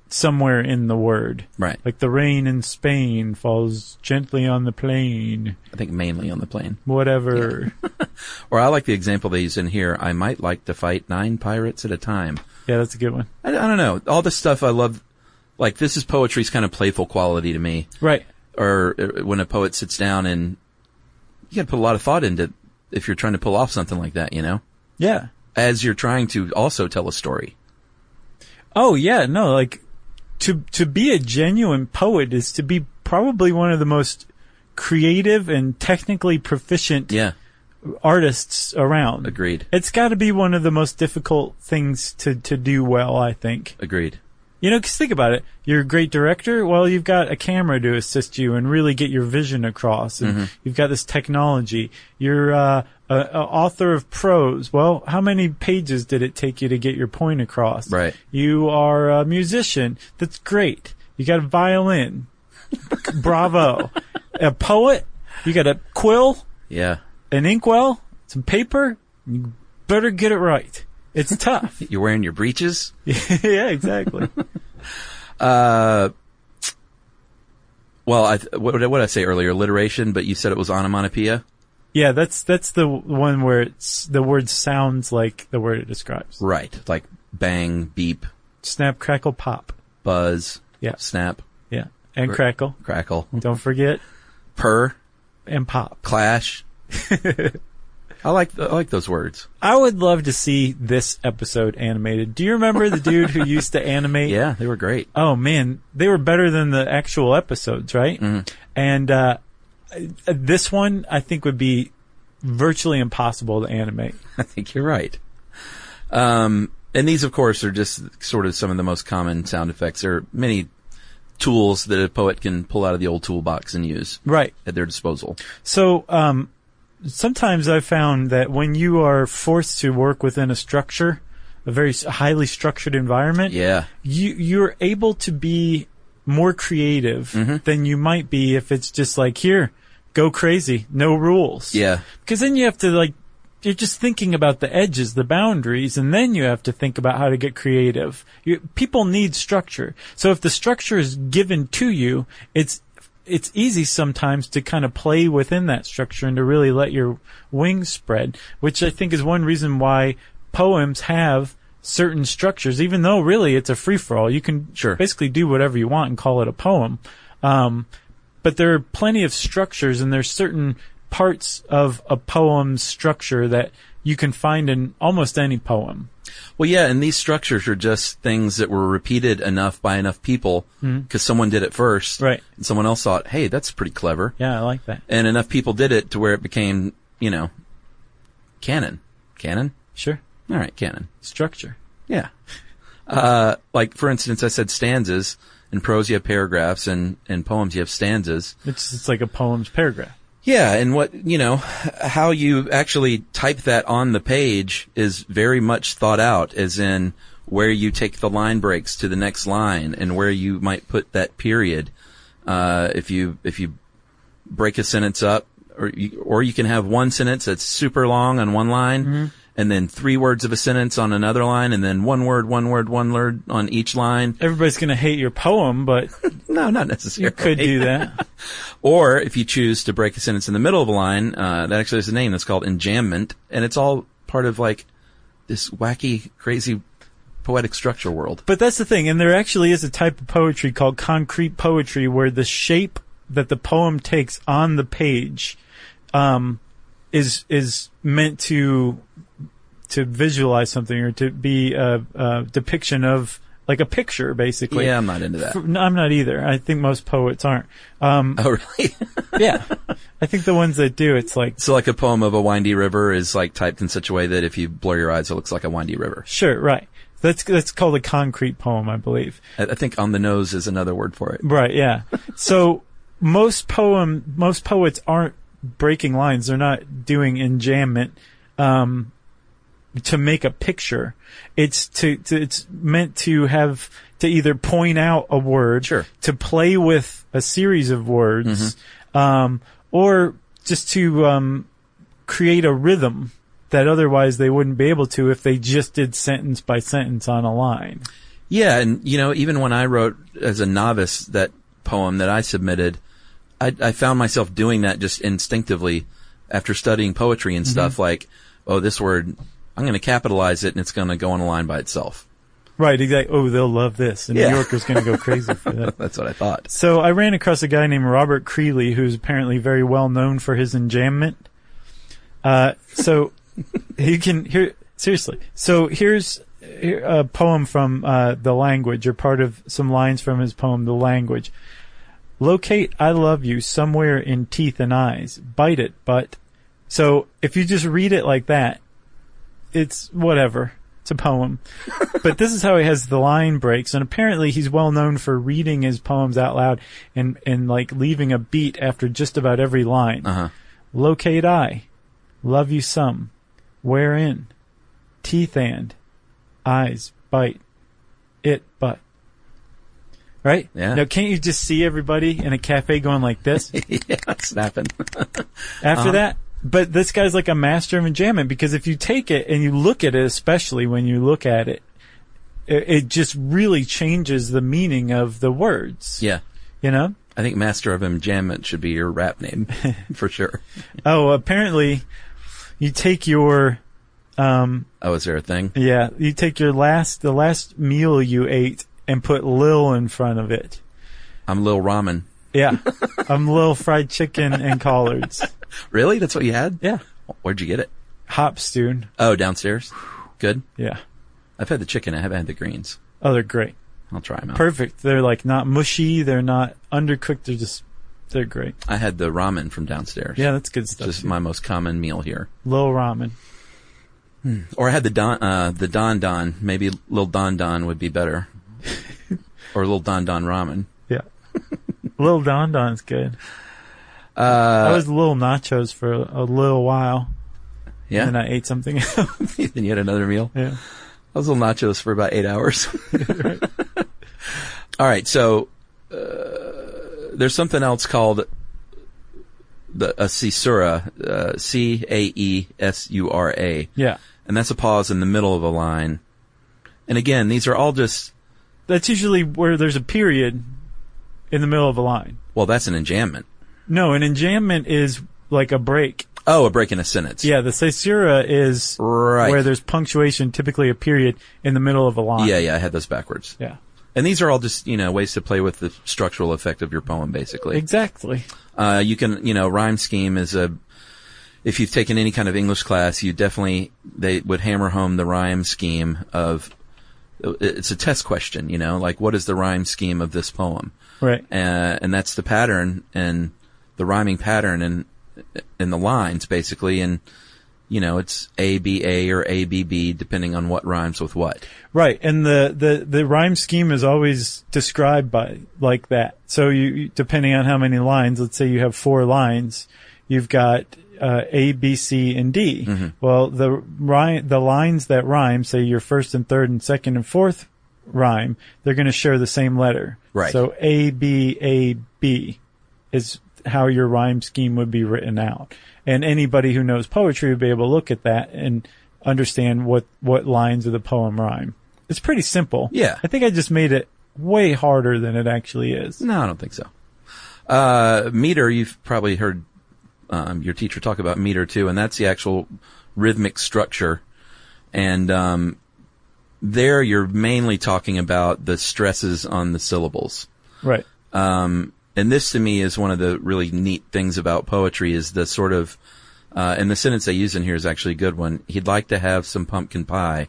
somewhere in the word. Right. Like the rain in Spain falls gently on the plain. I think mainly on the plain. Whatever. Yeah. Or I like the example they use in here. I might like to fight 9 pirates at a time. Yeah, that's a good one. I don't know. All this stuff I love. Like, this is poetry's kind of playful quality to me. Right. Or when a poet sits down, and you gotta put a lot of thought into if you're trying to pull off something like that, Yeah. As you're trying to also tell a story. Oh, yeah. No, like, to be a genuine poet is to be probably one of the most creative and technically proficient artists around. Agreed. It's got to be one of the most difficult things to do well, I think. Agreed. You know, 'cause think about it. You're a great director. Well, you've got a camera to assist you and really get your vision across. And you've got this technology. You're a author of prose. Well, how many pages did it take you to get your point across? Right. You are a musician. That's great. You got a violin. Bravo. A poet. You got a quill. Yeah. An inkwell. Some paper. You better get it right. It's tough. You're wearing your breeches? Yeah, exactly. Well, what did I say earlier? Alliteration, but you said it was onomatopoeia? Yeah, that's the one where it's the word sounds like the word it describes. Right. Like bang, beep, Snap, crackle, pop. buzz, Yeah. snap, Yeah. And crackle. crackle, Don't forget. purr, And pop. clash. I like those words. I would love to see this episode animated. Do you remember the dude who used to animate? Yeah, they were great. Oh, man. They were better than the actual episodes, right? And this one, I think, would be virtually impossible to animate. I think you're right. And these, of course, are just sort of some of the most common sound effects. There are many tools that a poet can pull out of the old toolbox and use Right. at their disposal. So, sometimes I've found that when you are forced to work within a structure, a very highly structured environment, Yeah. you're able to be more creative than you might be if it's just like, here, go crazy, no rules. Yeah. Because then you have to you're just thinking about the edges, the boundaries, and then you have to think about how to get creative. People need structure. So if the structure is given to you, it's easy sometimes to kind of play within that structure and to really let your wings spread, which I think is one reason why poems have certain structures, even though really it's a free-for-all. You can basically do whatever you want and call it a poem. But there are plenty of structures, and there's certain parts of a poem's structure that you can find in almost any poem. Well, yeah, and these structures are just things that were repeated enough by enough people because someone did it first. Right. And someone else thought, hey, that's pretty clever. Yeah, I like that. And enough people did it to where it became, canon. Canon? Sure. All right, canon. Structure. Yeah. Like, for instance, I said stanzas. In prose, you have paragraphs, and in poems, you have stanzas. It's like a poem's paragraph. Yeah, and how you actually type that on the page is very much thought out, as in where you take the line breaks to the next line and where you might put that period. If you break a sentence up, or you can have one sentence that's super long on one line, and then 3 words of a sentence on another line, and then one word on each line. Everybody's going to hate your poem, but no, not necessarily. You could do that. Or if you choose to break a sentence in the middle of a line, that actually has a name that's called enjambment, and it's all part of like this wacky, crazy poetic structure world. But that's the thing, and there actually is a type of poetry called concrete poetry where the shape that the poem takes on the page is meant to visualize something, or to be a depiction of, like, a picture, basically. Yeah, I'm not into that. No, I'm not either. I think most poets aren't. Oh, really? Yeah. I think the ones that do, it's like... So like a poem of a windy river is like typed in such a way that if you blur your eyes, it looks like a windy river. Sure, right. That's called a concrete poem, I believe. I think on the nose is another word for it. Right, yeah. So most poets aren't breaking lines. They're not doing enjambment to make a picture. It's meant to have, to either point out a word, to play with a series of words, or just to create a rhythm that otherwise they wouldn't be able to if they just did sentence by sentence on a line. Yeah, and even when I wrote as a novice that poem that I submitted, I found myself doing that just instinctively after studying poetry and stuff, like, oh, this word, I'm going to capitalize it and it's going to go on a line by itself. Right, exactly. Oh, they'll love this. And New Yorker's going to go crazy for that. That's what I thought. So I ran across a guy named Robert Creeley, who's apparently very well known for his enjambment. So you can hear, seriously. So here's a poem from The Language, or part of some lines from his poem, The Language. Locate I love you somewhere in teeth and eyes. Bite it, but So if you just read it like that, it's whatever. It's a poem. But this is how he has the line breaks. And apparently he's well known for reading his poems out loud and like leaving a beat after just about every line. Uh-huh. Locate I, love you some, wherein, teeth and, eyes, bite, it, but. Right? Yeah. Now, can't you just see everybody in a cafe going like this? Yeah, snapping. After that? But this guy's like a master of enjambment, because if you take it and you look at it, especially when you look at it, it just really changes the meaning of the words. Yeah. You know? I think Master of Enjambment should be your rap name, for sure. Oh, apparently you take your... is there a thing? Yeah, you take the last meal you ate and put Lil in front of it. I'm Lil Ramen. Yeah. I'm Lil Fried Chicken and Collards. Really? That's what you had? Yeah. Where'd you get it? Hops, dude. Oh, downstairs? Good? Yeah. I've had the chicken. I haven't had the greens. Oh, they're great. I'll try them out. Perfect. They're like not mushy. They're not undercooked. They're great. I had the ramen from downstairs. Yeah, that's good stuff. Just my most common meal here. Lil Ramen. Or I had the Don Don. Maybe Lil Don Don would be better. Or Lil Don Don Ramen. Yeah. Lil Don Don's good. I was Lil Nachos for a little while. Yeah? And then I ate something else. Then you had another meal? Yeah. I was Lil Nachos for about 8 hours. Right. All right, so there's something else called a caesura, Caesura. Yeah. And that's a pause in the middle of a line. And again, these are all just... That's usually where there's a period in the middle of a line. Well, that's an enjambment. No, an enjambment is like a break. Oh, a break in a sentence. Yeah, the caesura is right. Where there's punctuation, typically a period, in the middle of a line. Yeah, I had those backwards. Yeah. And these are all just, ways to play with the structural effect of your poem, basically. Exactly. You can, rhyme scheme is if you've taken any kind of English class, they would hammer home the rhyme scheme of, it's a test question, like what is the rhyme scheme of this poem? Right. And that's the pattern and the rhyming pattern in the lines, basically. And, it's A, B, A or A, B, B, depending on what rhymes with what. Right. And the rhyme scheme is always described by like that. So you depending on how many lines, let's say you have 4 lines, you've got A, B, C, and D. Mm-hmm. Well, the lines that rhyme, say your first and third and second and fourth rhyme, they're going to share the same letter. Right. So A, B is how your rhyme scheme would be written out. And anybody who knows poetry would be able to look at that and understand what lines of the poem rhyme. It's pretty simple. Yeah. I think I just made it way harder than it actually is. No, I don't think so. Meter, you've probably heard your teacher talk about meter too, and that's the actual rhythmic structure. And there you're mainly talking about the stresses on the syllables. Right. And this to me is one of the really neat things about poetry is the sort of, and the sentence they use in here is actually a good one. He'd like to have some pumpkin pie.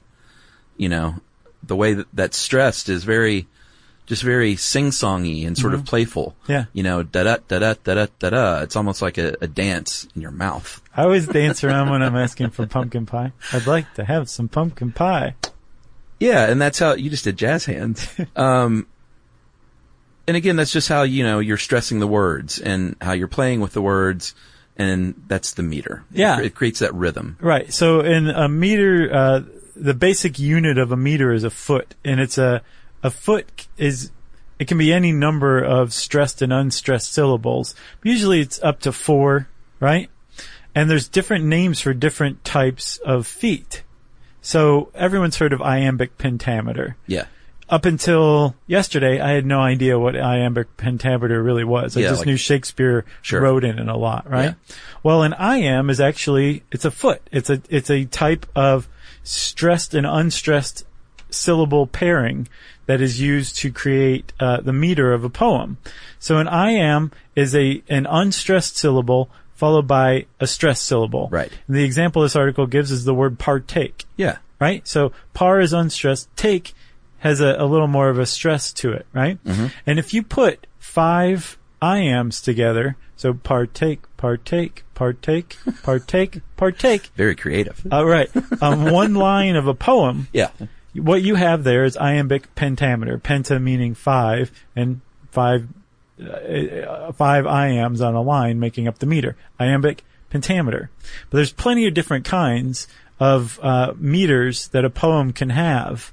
The way that's stressed is very sing-songy and sort of playful. Yeah. Da-da, da-da, da-da, da-da. It's almost like a dance in your mouth. I always dance around when I'm asking for pumpkin pie. I'd like to have some pumpkin pie. Yeah, and that's how you just did jazz hands. And again, that's just how, you're stressing the words and how you're playing with the words, and that's the meter. Yeah. It creates that rhythm. Right. So in a meter, the basic unit of a meter is a foot, and it's a foot it can be any number of stressed and unstressed syllables. Usually it's up to 4, right? And there's different names for different types of feet. So everyone's heard of iambic pentameter. Yeah. Up until yesterday, I had no idea what iambic pentameter really was. I just knew Shakespeare wrote in it a lot, right? Yeah. Well, an iamb is actually, it's a foot. It's a type of stressed and unstressed syllable pairing that is used to create the meter of a poem. So an iamb is an unstressed syllable followed by a stressed syllable. Right. And the example this article gives is the word partake. Yeah. Right? So par is unstressed. Take has a little more of a stress to it, right? Mm-hmm. And if you put 5 iambs together, so partake, partake, partake. Very creative. All right. One line of a poem. Yeah. What you have there is iambic pentameter. Penta meaning 5, and 5 iambs on a line making up the meter. Iambic pentameter. But there's plenty of different kinds of meters that a poem can have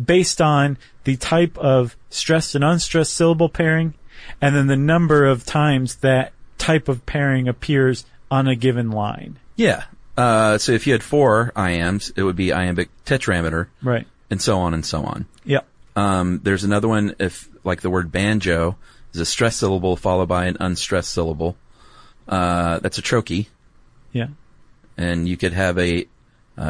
based on the type of stressed and unstressed syllable pairing, and then the number of times that type of pairing appears on a given line. Yeah. So if you had 4 iambs, it would be iambic tetrameter. Right. And so on and so on. Yep. There's another one, if like the word banjo is a stressed syllable followed by an unstressed syllable. That's a trochee. Yeah. And you could have a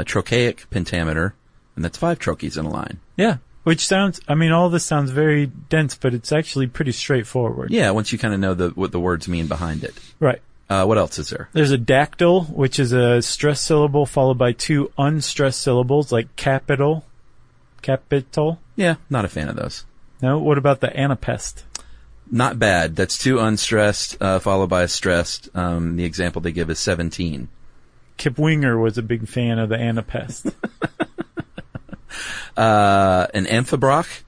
trochaic pentameter, and that's 5 trochees in a line. Yeah. Which sounds, all this sounds very dense, but it's actually pretty straightforward. Yeah, once you kind of know what the words mean behind it. Right. What else is there? There's a dactyl, which is a stressed syllable followed by 2 unstressed syllables, like capital. Yeah, not a fan of those. No? What about the anapest? Not bad. That's 2 unstressed, followed by a stressed. The example they give is 17. Kip Winger was a big fan of the anapest. An amphibrach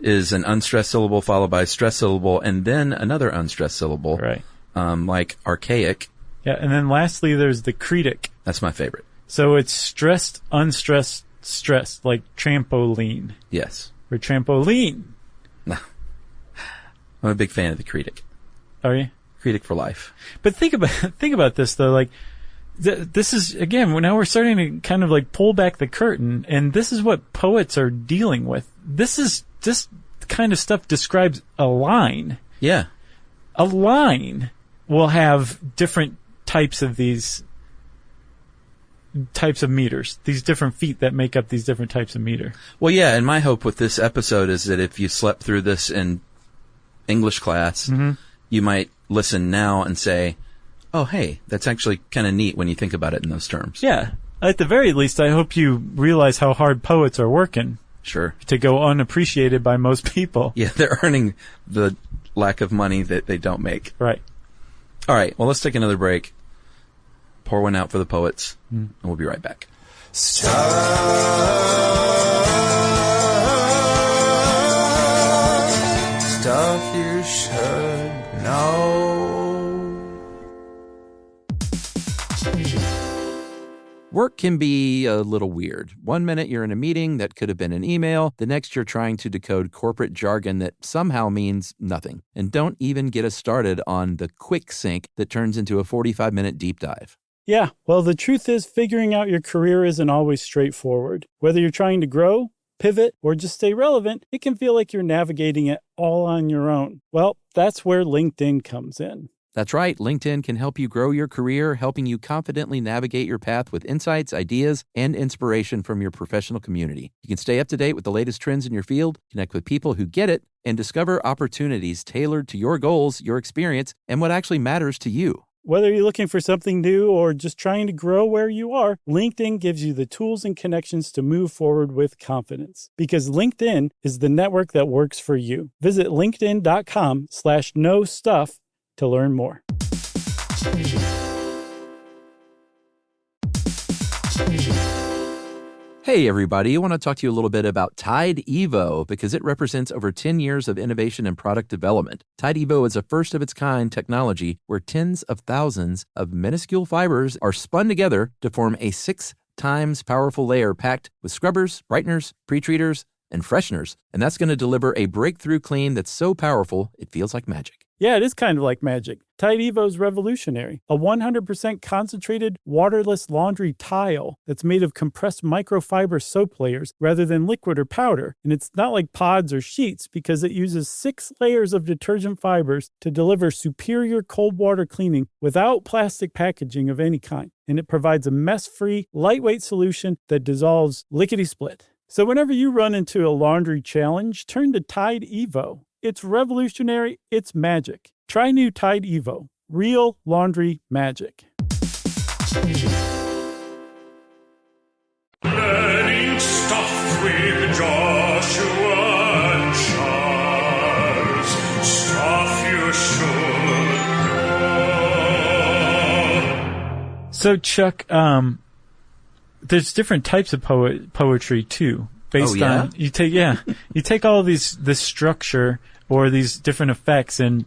is an unstressed syllable followed by a stressed syllable and then another unstressed syllable. Right. Like archaic. Yeah, and then lastly there's the cretic. That's my favorite. So it's stressed, unstressed, stressed, like trampoline. Yes. Or trampoline. I'm a big fan of the cretic. Are you? Cretic for life. But think about this though, like, this is, again, now we're starting to kind of like pull back the curtain, and this is what poets are dealing with. This kind of stuff describes a line. Yeah. A line will have different types of these types of meters, these different feet that make up these different types of meter. Well, yeah, and my hope with this episode is that if you slept through this in English class, you might listen now and say, oh, hey, that's actually kind of neat when you think about it in those terms. Yeah. At the very least, I hope you realize how hard poets are working. Sure. To go unappreciated by most people. Yeah, they're earning the lack of money that they don't make. Right. All right, well, let's take another break. Pour one out for the poets, and we'll be right back. Stuff you should know. Work can be a little weird. One minute you're in a meeting that could have been an email. The next you're trying to decode corporate jargon that somehow means nothing. And don't even get us started on the quick sync that turns into a 45-minute deep dive. Yeah, well, the truth is figuring out your career isn't always straightforward. Whether you're trying to grow, pivot, or just stay relevant, it can feel like you're navigating it all on your own. Well, that's where LinkedIn comes in. That's right. LinkedIn can help you grow your career, helping you confidently navigate your path with insights, ideas, and inspiration from your professional community. You can stay up to date with the latest trends in your field, connect with people who get it, and discover opportunities tailored to your goals, your experience, and what actually matters to you. Whether you're looking for something new or just trying to grow where you are, LinkedIn gives you the tools and connections to move forward with confidence. Because LinkedIn is the network that works for you. Visit linkedin.com/knowstuff to learn more. Hey everybody, I want to talk to you a little bit about Tide Evo because it represents over 10 years of innovation and product development. Tide Evo is a first-of-its-kind technology where tens of thousands of minuscule fibers are spun together to form a 6 times powerful layer packed with scrubbers, brighteners, pre-treaters, and fresheners. And that's going to deliver a breakthrough clean that's so powerful it feels like magic. Yeah, it is kind of like magic. Tide Evo is revolutionary. A 100% concentrated, waterless laundry tile that's made of compressed microfiber soap layers rather than liquid or powder. And it's not like pods or sheets because it uses 6 layers of detergent fibers to deliver superior cold water cleaning without plastic packaging of any kind. And it provides a mess-free, lightweight solution that dissolves lickety-split. So whenever you run into a laundry challenge, turn to Tide Evo. It's revolutionary. It's magic. Try new Tide Evo. Real laundry magic. Learning stuff with Joshua and Charles. Stuff you should know. So Chuck, there's different types of poetry too. Based on you take all this structure or these different effects, and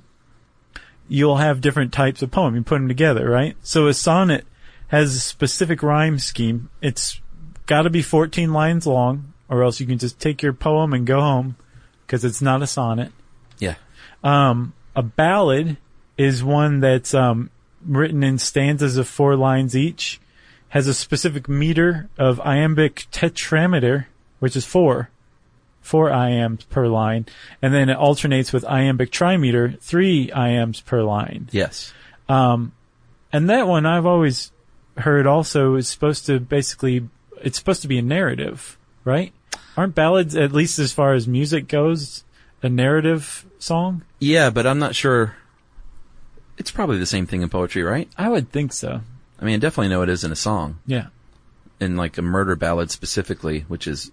you'll have different types of poem. You put them together, right? So a sonnet has a specific rhyme scheme. It's got to be 14 lines long, or else you can just take your poem and go home, because it's not a sonnet. Yeah. A ballad is one that's written in stanzas of 4 lines each, has a specific meter of iambic tetrameter, which is 4 iambs per line, and then it alternates with iambic trimeter, 3 iambs per line. Yes. And that one I've always heard also is supposed to it's supposed to be a narrative, right? Aren't ballads, at least as far as music goes, a narrative song? Yeah, but I'm not sure. It's probably the same thing in poetry, right? I would think so. I mean, I definitely know it is in a song. Yeah. In like a murder ballad specifically, which is,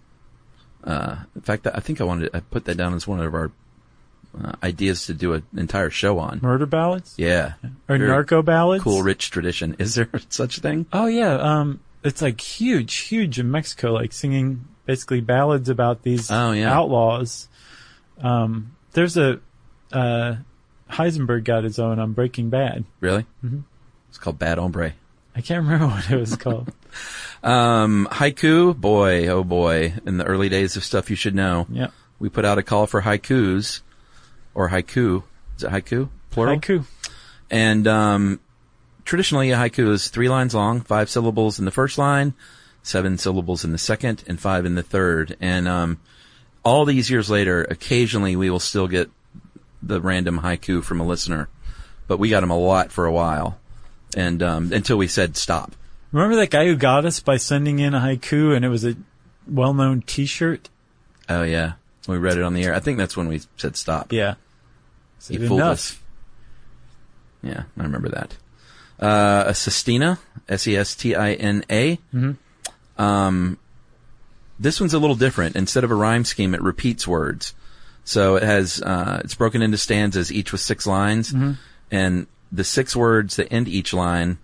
in fact, I think I put that down as one of our ideas to do an entire show on. Murder ballads? Yeah. Or Very narco ballads? Cool, rich tradition. Is there such a thing? Oh, yeah. It's like huge in Mexico, like singing basically ballads about these outlaws. There's Heisenberg got his own on Breaking Bad. Really? Mm-hmm. It's called Bad Hombre. I can't remember what it was called. Haiku, boy, oh boy, in the early days of Stuff You Should Know. Yeah. We put out a call for haikus, or haiku. Is it haiku? Plural? Haiku. And traditionally, a haiku is 3 lines long, 5 syllables in the first line, 7 syllables in the second, and 5 in the third. And all these years later, occasionally we will still get the random haiku from a listener. But we got them a lot for a while, and until we said stop. Remember that guy who got us by sending in a haiku, and it was a well-known T-shirt? Oh, yeah. We read it on the air. I think that's when we said stop. Yeah. He fooled us. Yeah, I remember that. A sestina, S-E-S-T-I-N-A. Mm-hmm. This one's a little different. Instead of a rhyme scheme, it repeats words. So it has, it's broken into stanzas, each with 6 lines. Mm-hmm. And the 6 words that end each line,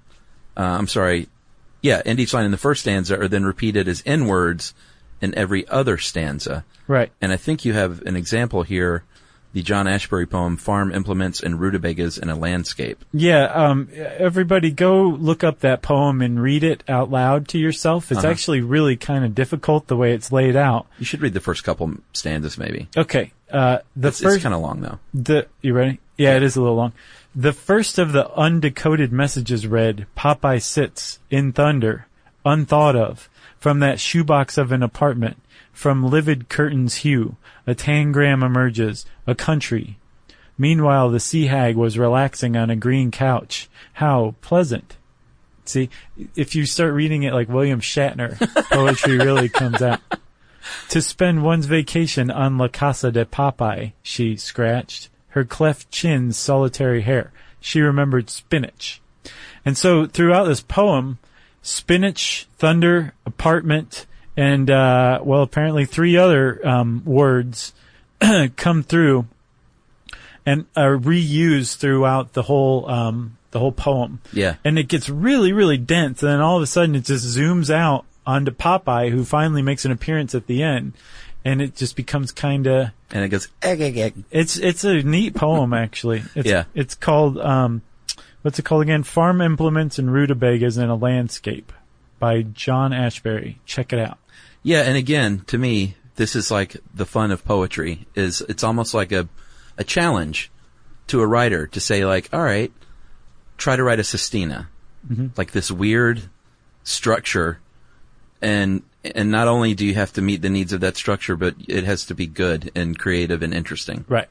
end each line in the first stanza are then repeated as N words in every other stanza. Right. And I think you have an example here, the John Ashbery poem, Farm Implements and Rutabagas in a Landscape. Yeah, everybody go look up that poem and read it out loud to yourself. It's actually really kind of difficult the way it's laid out. You should read the first couple stanzas, maybe. Okay. It's kind of long, though. You ready? Yeah, it is a little long. The first of the undecoded messages read, Popeye sits, in thunder, unthought of, from that shoebox of an apartment, from livid curtains hue, a tangram emerges, a country. Meanwhile, the sea hag was relaxing on a green couch. How pleasant. See, if you start reading it like William Shatner, poetry really comes out. To spend one's vacation on La Casa de Popeye, she scratched. Her cleft chin's solitary hair. She remembered spinach. And so throughout this poem, spinach, thunder, apartment, and, apparently 3 other words come through and are reused throughout the whole poem. Yeah. And it gets really, really dense, and then all of a sudden it just zooms out onto Popeye, who finally makes an appearance at the end, and it just becomes kind of... And it goes, egg, egg, egg. It's a neat poem, actually. It's called, what's it called again? Farm Implements and Rutabagas in a Landscape by John Ashbery. Check it out. Yeah, and again, to me, this is like the fun of poetry. It's almost like a challenge to a writer to say, like, all right, try to write a sestina. Mm-hmm. Like this weird structure, and not only do you have to meet the needs of that structure, but it has to be good and creative and interesting. Right.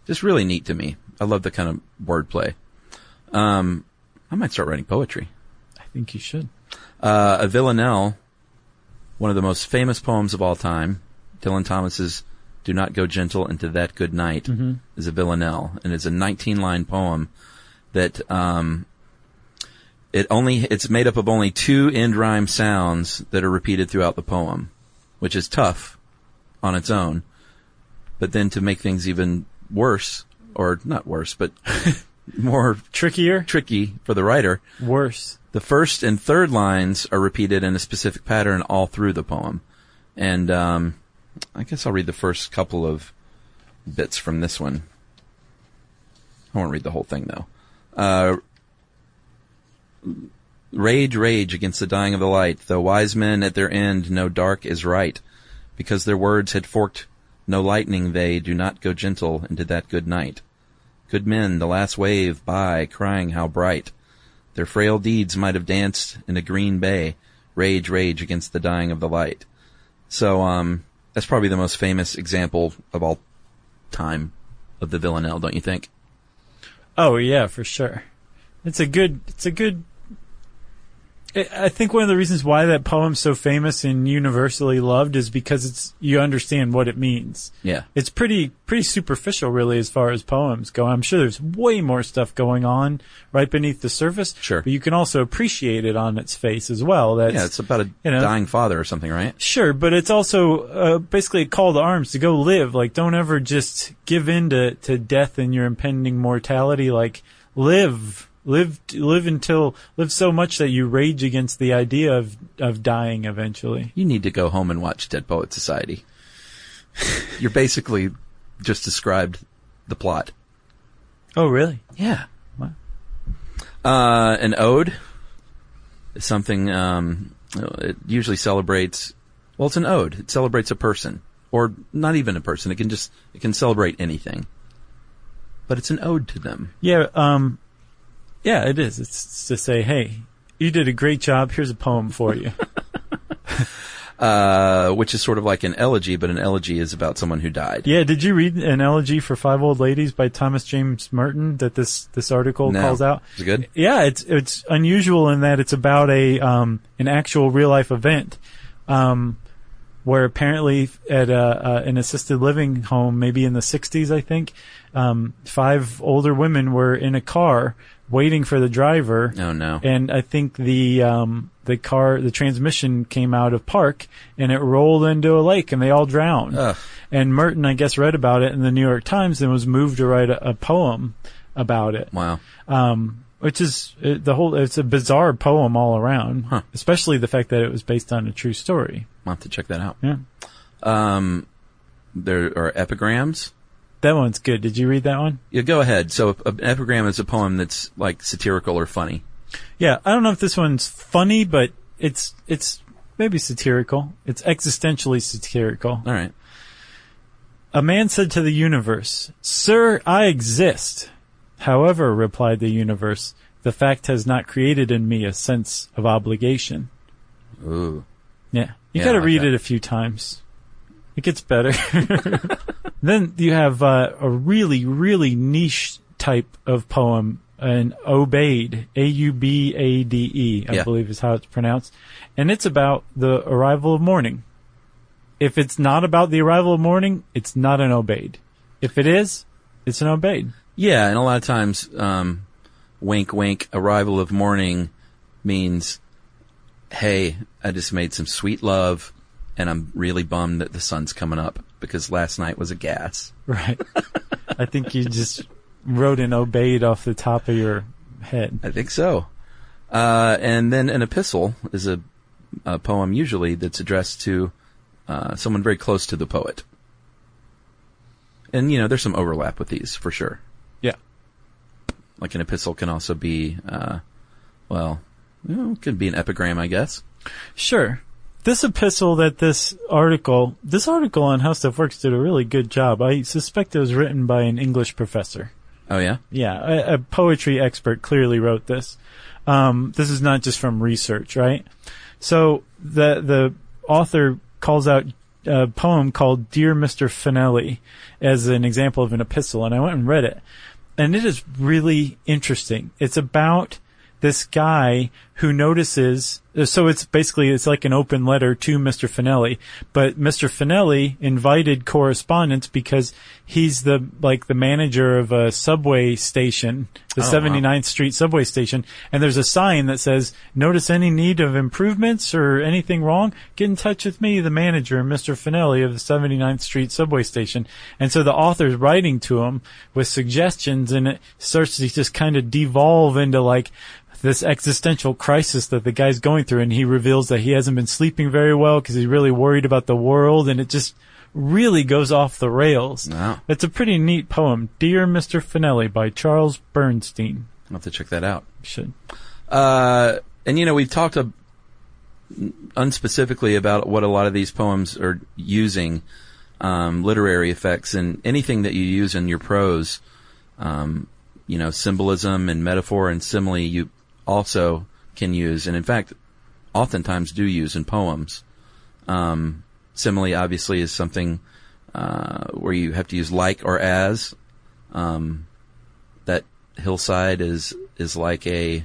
Just really neat to me. I love the kind of wordplay. I might start writing poetry. I think you should. A Villanelle, one of the most famous poems of all time, Dylan Thomas's Do Not Go Gentle Into That Good Night, is a Villanelle. And it's a 19-line poem that it's made up of only 2 end rhyme sounds that are repeated throughout the poem, which is tough on its own. But then to make things even worse, or not worse, but more tricky for the writer. Worse. The first and third lines are repeated in a specific pattern all through the poem. And I guess I'll read the first couple of bits from this one. I won't read the whole thing, though. Rage, rage against the dying of the light, though wise men at their end know dark is right. Because their words had forked no lightning, they do not go gentle into that good night. Good men, the last wave by, crying how bright. Their frail deeds might have danced in a green bay. Rage, rage against the dying of the light. So, that's probably the most famous example of all time of the villanelle, don't you think? Oh yeah, for sure. I think one of the reasons why that poem's so famous and universally loved is because you understand what it means. Yeah. It's pretty superficial, really, as far as poems go. I'm sure there's way more stuff going on right beneath the surface. Sure. But you can also appreciate it on its face as well. It's about a dying father or something, right? Sure, but it's also basically a call to arms to go live. Like, don't ever just give in to death and your impending mortality. Like, live so much that you rage against the idea of dying eventually. You need to go home and watch Dead Poet Society. You're basically just described the plot. Oh, really? Yeah. Wow. An ode is something, it usually celebrates, well, it's an ode. It celebrates a person. Or not even a person. It can celebrate anything. But it's an ode to them. Yeah, yeah, it is. It's to say, hey, you did a great job. Here's a poem for you. Which is sort of like an elegy, but an elegy is about someone who died. Yeah, did you read an elegy for Five Old Ladies by Thomas James Merton that this article calls out? Is it good? Yeah, it's unusual in that it's about an actual real life event, where apparently at an assisted living home, maybe in the 60s, I think, 5 older women were in a car waiting for the driver. Oh no. And I think the transmission came out of park and it rolled into a lake and they all drowned. Ugh. And Merton, I guess, read about it in the New York Times and was moved to write a poem about it. Wow. Which is it's a bizarre poem all around. Huh. Especially the fact that it was based on a true story. I'll have to check that out. Yeah. There are epigrams. That one's good. Did you read that one? Yeah, go ahead. So an epigram is a poem that's like satirical or funny. Yeah, I don't know if this one's funny, but it's maybe satirical. It's existentially satirical. All right. A man said to the universe, "Sir, I exist." However, replied the universe, "the fact has not created in me a sense of obligation." Ooh. Yeah. You Yeah, gotta I like read that. it a few times. It gets better. Then you have a really, really niche type of poem, an Obade, Aubade, I Yeah. believe is how it's pronounced. And it's about the arrival of morning. If it's not about the arrival of morning, it's not an Obade. If it is, it's an Obade. Yeah, and a lot of times, wink, wink, arrival of morning means, hey, I just made some sweet love, and I'm really bummed that the sun's coming up because last night was a gas. Right. I think you just wrote an Obade off the top of your head. I think so. And then an epistle is a poem usually that's addressed to someone very close to the poet. And, there's some overlap with these, for sure. Yeah. Like an epistle can also be, it could be an epigram, I guess. Sure. This epistle that this article on How Stuff Works did a really good job. I suspect it was written by an English professor. Oh, yeah? Yeah, a poetry expert clearly wrote this. This is not just from research, right? So the author calls out a poem called Dear Mr. Finelli as an example of an epistle, and I went and read it. And it is really interesting. It's about this guy who notices, so it's like an open letter to Mr. Finelli, but Mr. Finelli invited correspondence because he's the manager of a subway station, the 79th Street subway station, and there's a sign that says, "Notice any need of improvements or anything wrong? Get in touch with me, the manager, Mr. Finelli of the 79th Street subway station." And so the author's writing to him with suggestions, and it starts to just kind of devolve into like this existential crisis that the guy's going through, and he reveals that he hasn't been sleeping very well because he's really worried about the world, and it just really goes off the rails. Wow. It's a pretty neat poem. Dear Mr. Finelli by Charles Bernstein. I'll have to check that out. You should. And, you know, we've talked unspecifically about what a lot of these poems are using, literary effects, and anything that you use in your prose, you know, symbolism and metaphor and simile you also can use, and in fact, oftentimes do use in poems. Simile obviously is something where you have to use like or as. That hillside is like a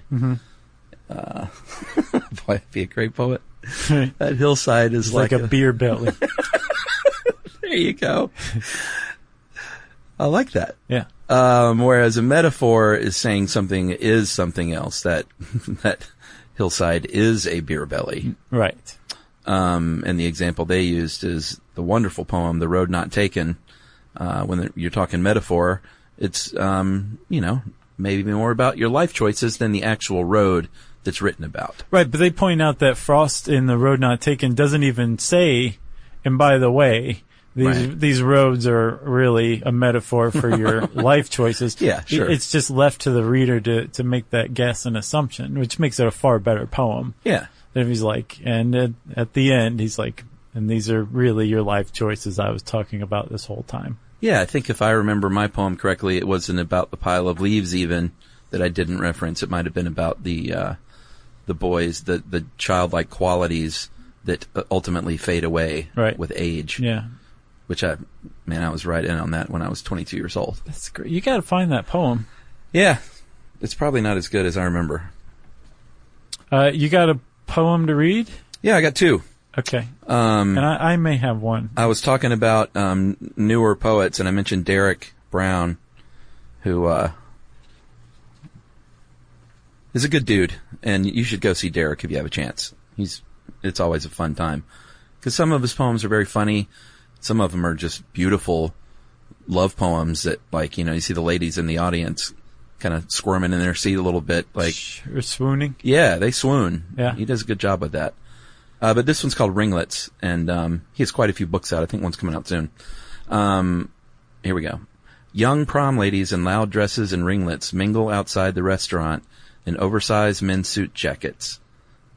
boy, I'd be a great poet. That hillside is like a beer belly. There you go. I like that. Yeah. Whereas a metaphor is saying something is something else. That hillside is a beer belly. Right. And the example they used is the wonderful poem, The Road Not Taken. When you're talking metaphor, it's, you know, maybe more about your life choices than the actual road that's written about. Right, but they point out that Frost in The Road Not Taken doesn't even say, and by the way, these roads are really a metaphor for your life choices. Yeah, sure. It's just left to the reader to make that guess and assumption, which makes it a far better poem. Yeah. Than if he's like, and at the end, he's like, and these are really your life choices I was talking about this whole time. Yeah, I think if I remember my poem correctly, it wasn't about the pile of leaves even that I didn't reference. It might have been about the boys, the childlike qualities that ultimately fade away with age. Yeah. Which I was right in on that when I was 22 years old. That's great. You got to find that poem. Yeah. It's probably not as good as I remember. You got a poem to read? Yeah, I got two. Okay. And I may have one. I was talking about newer poets, and I mentioned Derek Brown, who is a good dude, and you should go see Derek if you have a chance. It's always a fun time. Because some of his poems are very funny. Some of them are just beautiful love poems that, like, you know, you see the ladies in the audience kind of squirming in their seat a little bit. Like, or swooning? Yeah, they swoon. Yeah. He does a good job with that. But this one's called Ringlets, and he has quite a few books out. I think one's coming out soon. Here we go. Young prom ladies in loud dresses and ringlets mingle outside the restaurant in oversized men's suit jackets.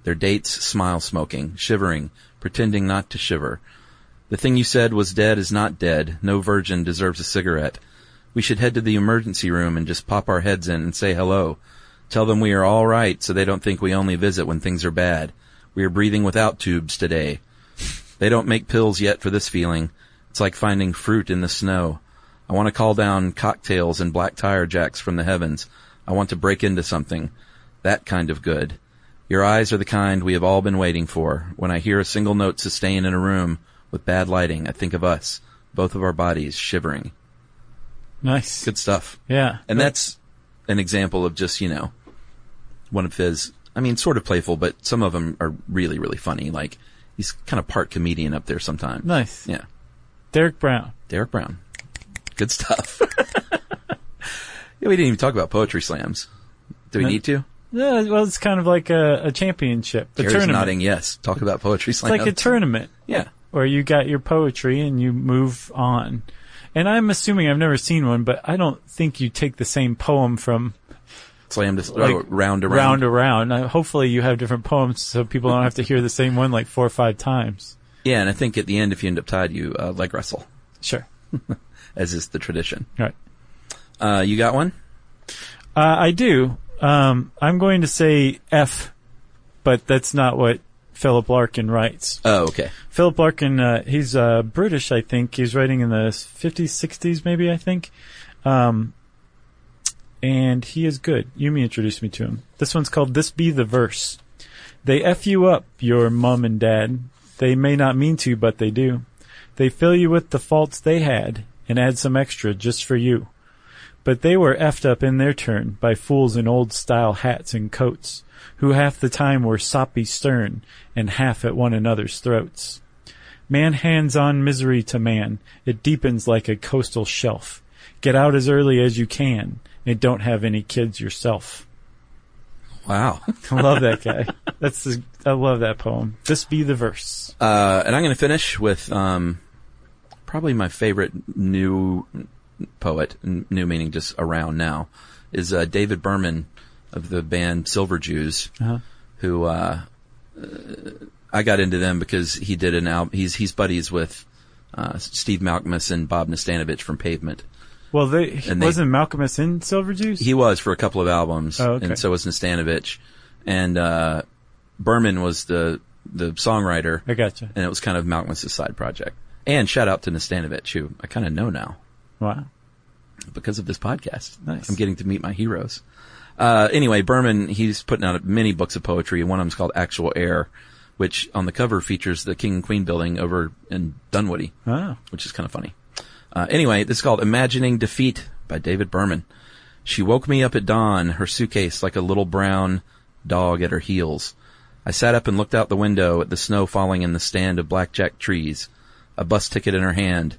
Their dates smile smoking, shivering, pretending not to shiver. The thing you said was dead is not dead. No virgin deserves a cigarette. We should head to the emergency room and just pop our heads in and say hello. Tell them we are all right so they don't think we only visit when things are bad. We are breathing without tubes today. They don't make pills yet for this feeling. It's like finding fruit in the snow. I want to call down cocktails and black tire jacks from the heavens. I want to break into something. That kind of good. Your eyes are the kind we have all been waiting for. When I hear a single note sustain in a room with bad lighting, I think of us, both of our bodies shivering. Nice. Good stuff. Yeah. And that's an example of just, you know, one of his, I mean, sort of playful, but some of them are really, really funny. Like, he's kind of part comedian up there sometimes. Nice. Yeah. Derek Brown. Good stuff. Yeah, we didn't even talk about poetry slams. Do we need to? Yeah, well, it's kind of like a championship, a Gary's tournament. nodding yes. Talk about poetry slams. It's like a tournament. Yeah. Where you got your poetry and you move on. And I'm assuming, I've never seen one, but I don't think you take the same poem from slam to round to round. Hopefully you have different poems so people don't have to hear the same one like 4 or 5 times. Yeah, and I think at the end, if you end up tied, you leg wrestle. Sure. As is the tradition. Right. You got one? I do. I'm going to say F, but that's not what Philip Larkin writes. Oh, okay. Philip Larkin, he's British, I think. He's writing in the 50s, 60s, maybe, I think. And he is good. Yumi introduced me to him. This one's called This Be the Verse. They F you up, your mom and dad. They may not mean to, but they do. They fill you with the faults they had and add some extra just for you. But they were effed up in their turn by fools in old-style hats and coats, who half the time were soppy stern and half at one another's throats. Man hands on misery to man. It deepens like a coastal shelf. Get out as early as you can and don't have any kids yourself. Wow. I love that guy. I love that poem. Just be the verse. And I'm going to finish with probably my favorite new poet, new meaning just around now, is David Berman of the band Silver Jews, who I got into them because he did an album. He's buddies with Steve Malkmus and Bob Nastanovich from Pavement. Well, wasn't Malkmus in Silver Jews? He was for a couple of albums, and so was Nastanovich. And Berman was the songwriter. I gotcha. And it was kind of Malkmus' side project. And shout out to Nastanovich, who I kind of know now. Wow. Because of this podcast. Nice. I'm getting to meet my heroes. Anyway, Berman, he's putting out many books of poetry, and one of them is called Actual Air, which on the cover features the King and Queen building over in Dunwoody, which is kind of funny. Anyway, this is called Imagining Defeat by David Berman. She woke me up at dawn, her suitcase like a little brown dog at her heels. I sat up and looked out the window at the snow falling in the stand of blackjack trees, a bus ticket in her hand.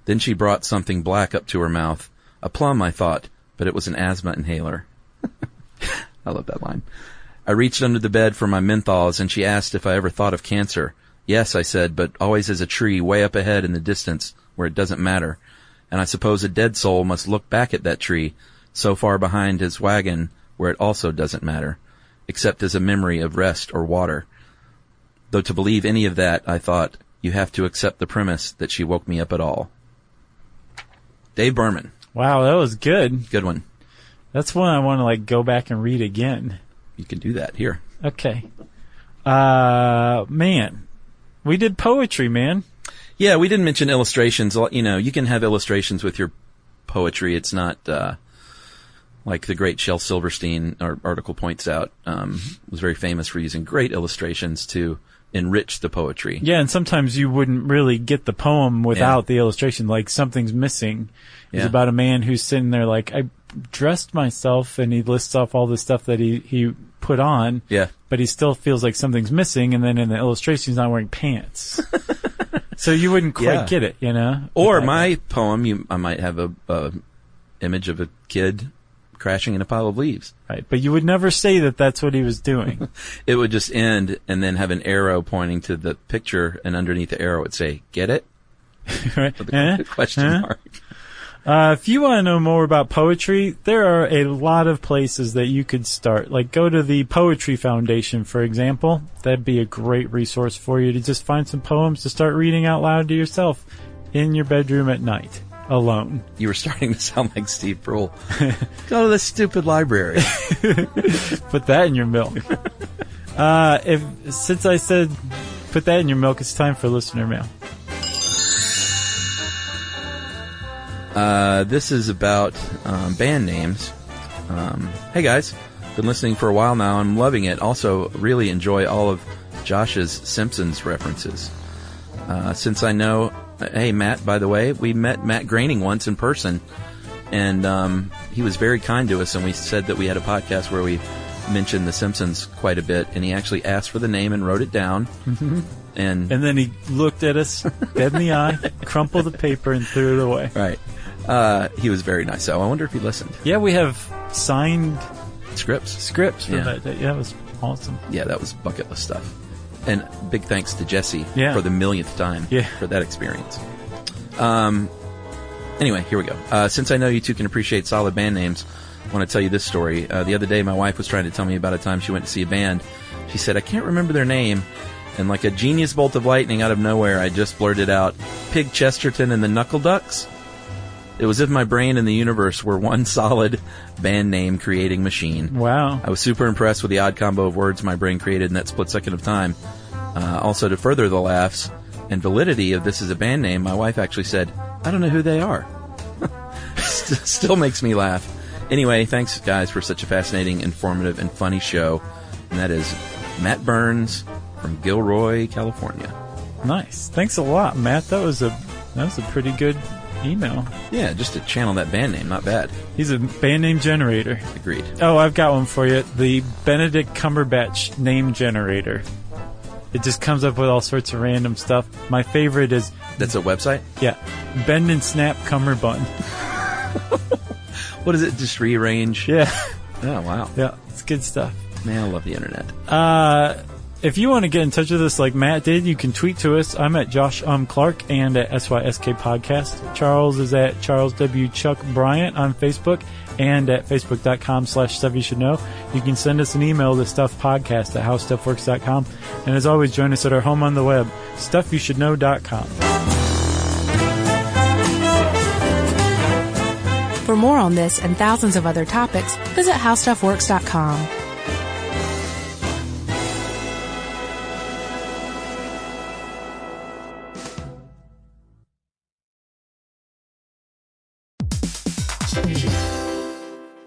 Then she brought something black up to her mouth. A plum, I thought, but it was an asthma inhaler. I love that line. I reached under the bed for my menthols, and she asked if I ever thought of cancer. Yes, I said, but always as a tree way up ahead in the distance where it doesn't matter. And I suppose a dead soul must look back at that tree, so far behind his wagon where it also doesn't matter, except as a memory of rest or water. Though to believe any of that, I thought, you have to accept the premise that she woke me up at all. Dave Berman. Wow, that was good. Good one. That's one I want to go back and read again. You can do that here. Okay. Man, we did poetry, man. Yeah, we didn't mention illustrations. You know, you can have illustrations with your poetry. It's not like the great Shel Silverstein article points out, was very famous for using great illustrations to enrich the poetry. Yeah, and sometimes you wouldn't really get the poem without the illustration. Like Something's Missing is about a man who's sitting there like, I dressed myself, and he lists off all the stuff that he put on. Yeah. But he still feels like something's missing, and then in the illustration he's not wearing pants. So you wouldn't quite get it, you know? Or my poem, I might have a image of a kid crashing in a pile of leaves. Right, but you would never say that that's what he was doing. It would just end and then have an arrow pointing to the picture, and underneath the arrow it would say, get it? Right. With a question mark. If you want to know more about poetry, there are a lot of places that you could start. Like go to the Poetry Foundation, for example. That'd be a great resource for you to just find some poems to start reading out loud to yourself in your bedroom at night, alone. You were starting to sound like Steve Brule. Go to the stupid library. Put that in your milk. Since I said put that in your milk, it's time for listener mail. This is about band names. Hey guys, been listening for a while now. I'm loving it. Also, really enjoy all of Josh's Simpsons references. Since I know, hey Matt, by the way, we met Matt Groening once in person, and he was very kind to us. And we said that we had a podcast where we mentioned the Simpsons quite a bit, and he actually asked for the name and wrote it down. Mm-hmm. And then he looked at us dead in the eye, crumpled the paper, and threw it away. Right. He was very nice. So I wonder if he listened. Yeah, we have signed scripts for that. Yeah, it was awesome. Yeah, that was bucket list stuff. And big thanks to Jesse for the millionth time for that experience. Anyway, here we go. Since I know you two can appreciate solid band names, I want to tell you this story. The other day, my wife was trying to tell me about a time she went to see a band. She said, I can't remember their name. And like a genius bolt of lightning out of nowhere, I just blurted out, Pig Chesterton and the Knuckle Ducks. It was as if my brain and the universe were one solid band name creating machine. Wow. I was super impressed with the odd combo of words my brain created in that split second of time. Also, to further the laughs and validity of this as a band name, my wife actually said, I don't know who they are. Still makes me laugh. Anyway, thanks guys for such a fascinating, informative, and funny show. And that is Matt Burns from Gilroy, California. Nice. Thanks a lot, Matt. That was a pretty good email. Yeah, just to channel that band name, not bad. He's a band name generator. Agreed. Oh, I've got one for you. The Benedict Cumberbatch name generator. It just comes up with all sorts of random stuff. My favorite is... That's a website? Yeah. Bend and Snap Cummerbund. What is it? Just rearrange? Yeah. Oh, wow. Yeah, it's good stuff. Man, I love the internet. If you want to get in touch with us like Matt did, you can tweet to us. I'm at Josh Clark and at SYSK Podcast. Charles is at Charles W. Chuck Bryant on Facebook and at facebook.com/Stuff You Should Know. You can send us an email to stuffpodcast@howstuffworks.com. And as always, join us at our home on the web, stuffyoushouldknow.com. For more on this and thousands of other topics, visit howstuffworks.com.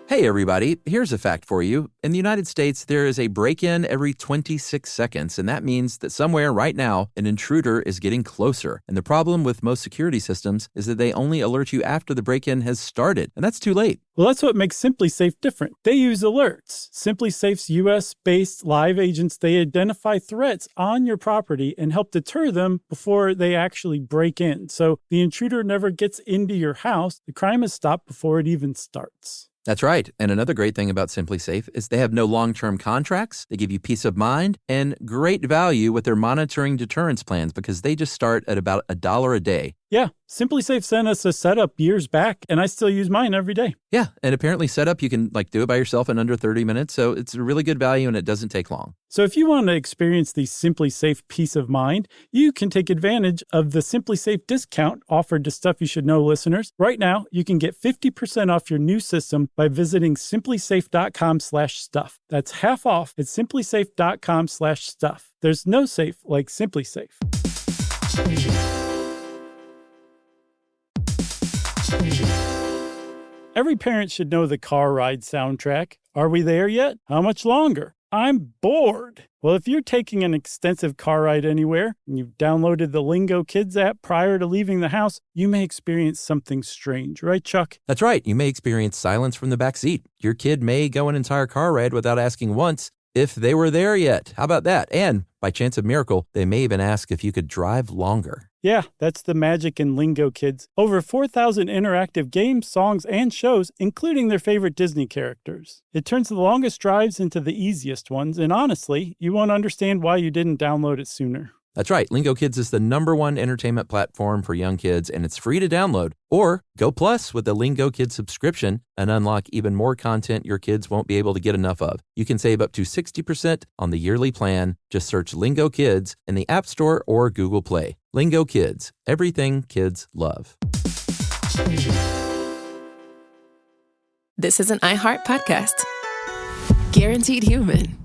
Hey everybody, here's a fact for you. In the United States, there is a break-in every 26 seconds, and that means that somewhere right now, an intruder is getting closer. And the problem with most security systems is that they only alert you after the break-in has started, and that's too late. Well, that's what makes SimpliSafe different. They use alerts. SimpliSafe's US-based live agents, they identify threats on your property and help deter them before they actually break in. So the intruder never gets into your house. The crime is stopped before it even starts. That's right. And another great thing about SimpliSafe is they have no long-term contracts. They give you peace of mind and great value with their monitoring deterrence plans because they just start at about $1 a day. Yeah, SimpliSafe sent us a setup years back, and I still use mine every day. Yeah, and apparently setup, you can do it by yourself in under 30 minutes, so it's a really good value and it doesn't take long. So if you want to experience the SimpliSafe peace of mind, you can take advantage of the SimpliSafe discount offered to Stuff You Should Know listeners. Right now, you can get 50% off your new system by visiting simplysafe.com/stuff. That's half off at simplysafe.com/stuff. There's no safe like SimpliSafe. Every parent should know the car ride soundtrack. Are we there yet? How much longer? I'm bored. Well, if you're taking an extensive car ride anywhere and you've downloaded the Lingo Kids app prior to leaving the house, you may experience something strange, right, Chuck? That's right. You may experience silence from the back seat. Your kid may go an entire car ride without asking once if they were there yet. How about that? And by chance of miracle, they may even ask if you could drive longer. Yeah, that's the magic in Lingo Kids. Over 4,000 interactive games, songs, and shows, including their favorite Disney characters. It turns the longest drives into the easiest ones, and honestly, you won't understand why you didn't download it sooner. That's right. Lingo Kids is the #1 entertainment platform for young kids, and it's free to download. Or go plus with the Lingo Kids subscription and unlock even more content your kids won't be able to get enough of. You can save up to 60% on the yearly plan. Just search Lingo Kids in the App Store or Google Play. Lingo Kids, everything kids love. This is an iHeart podcast. Guaranteed human.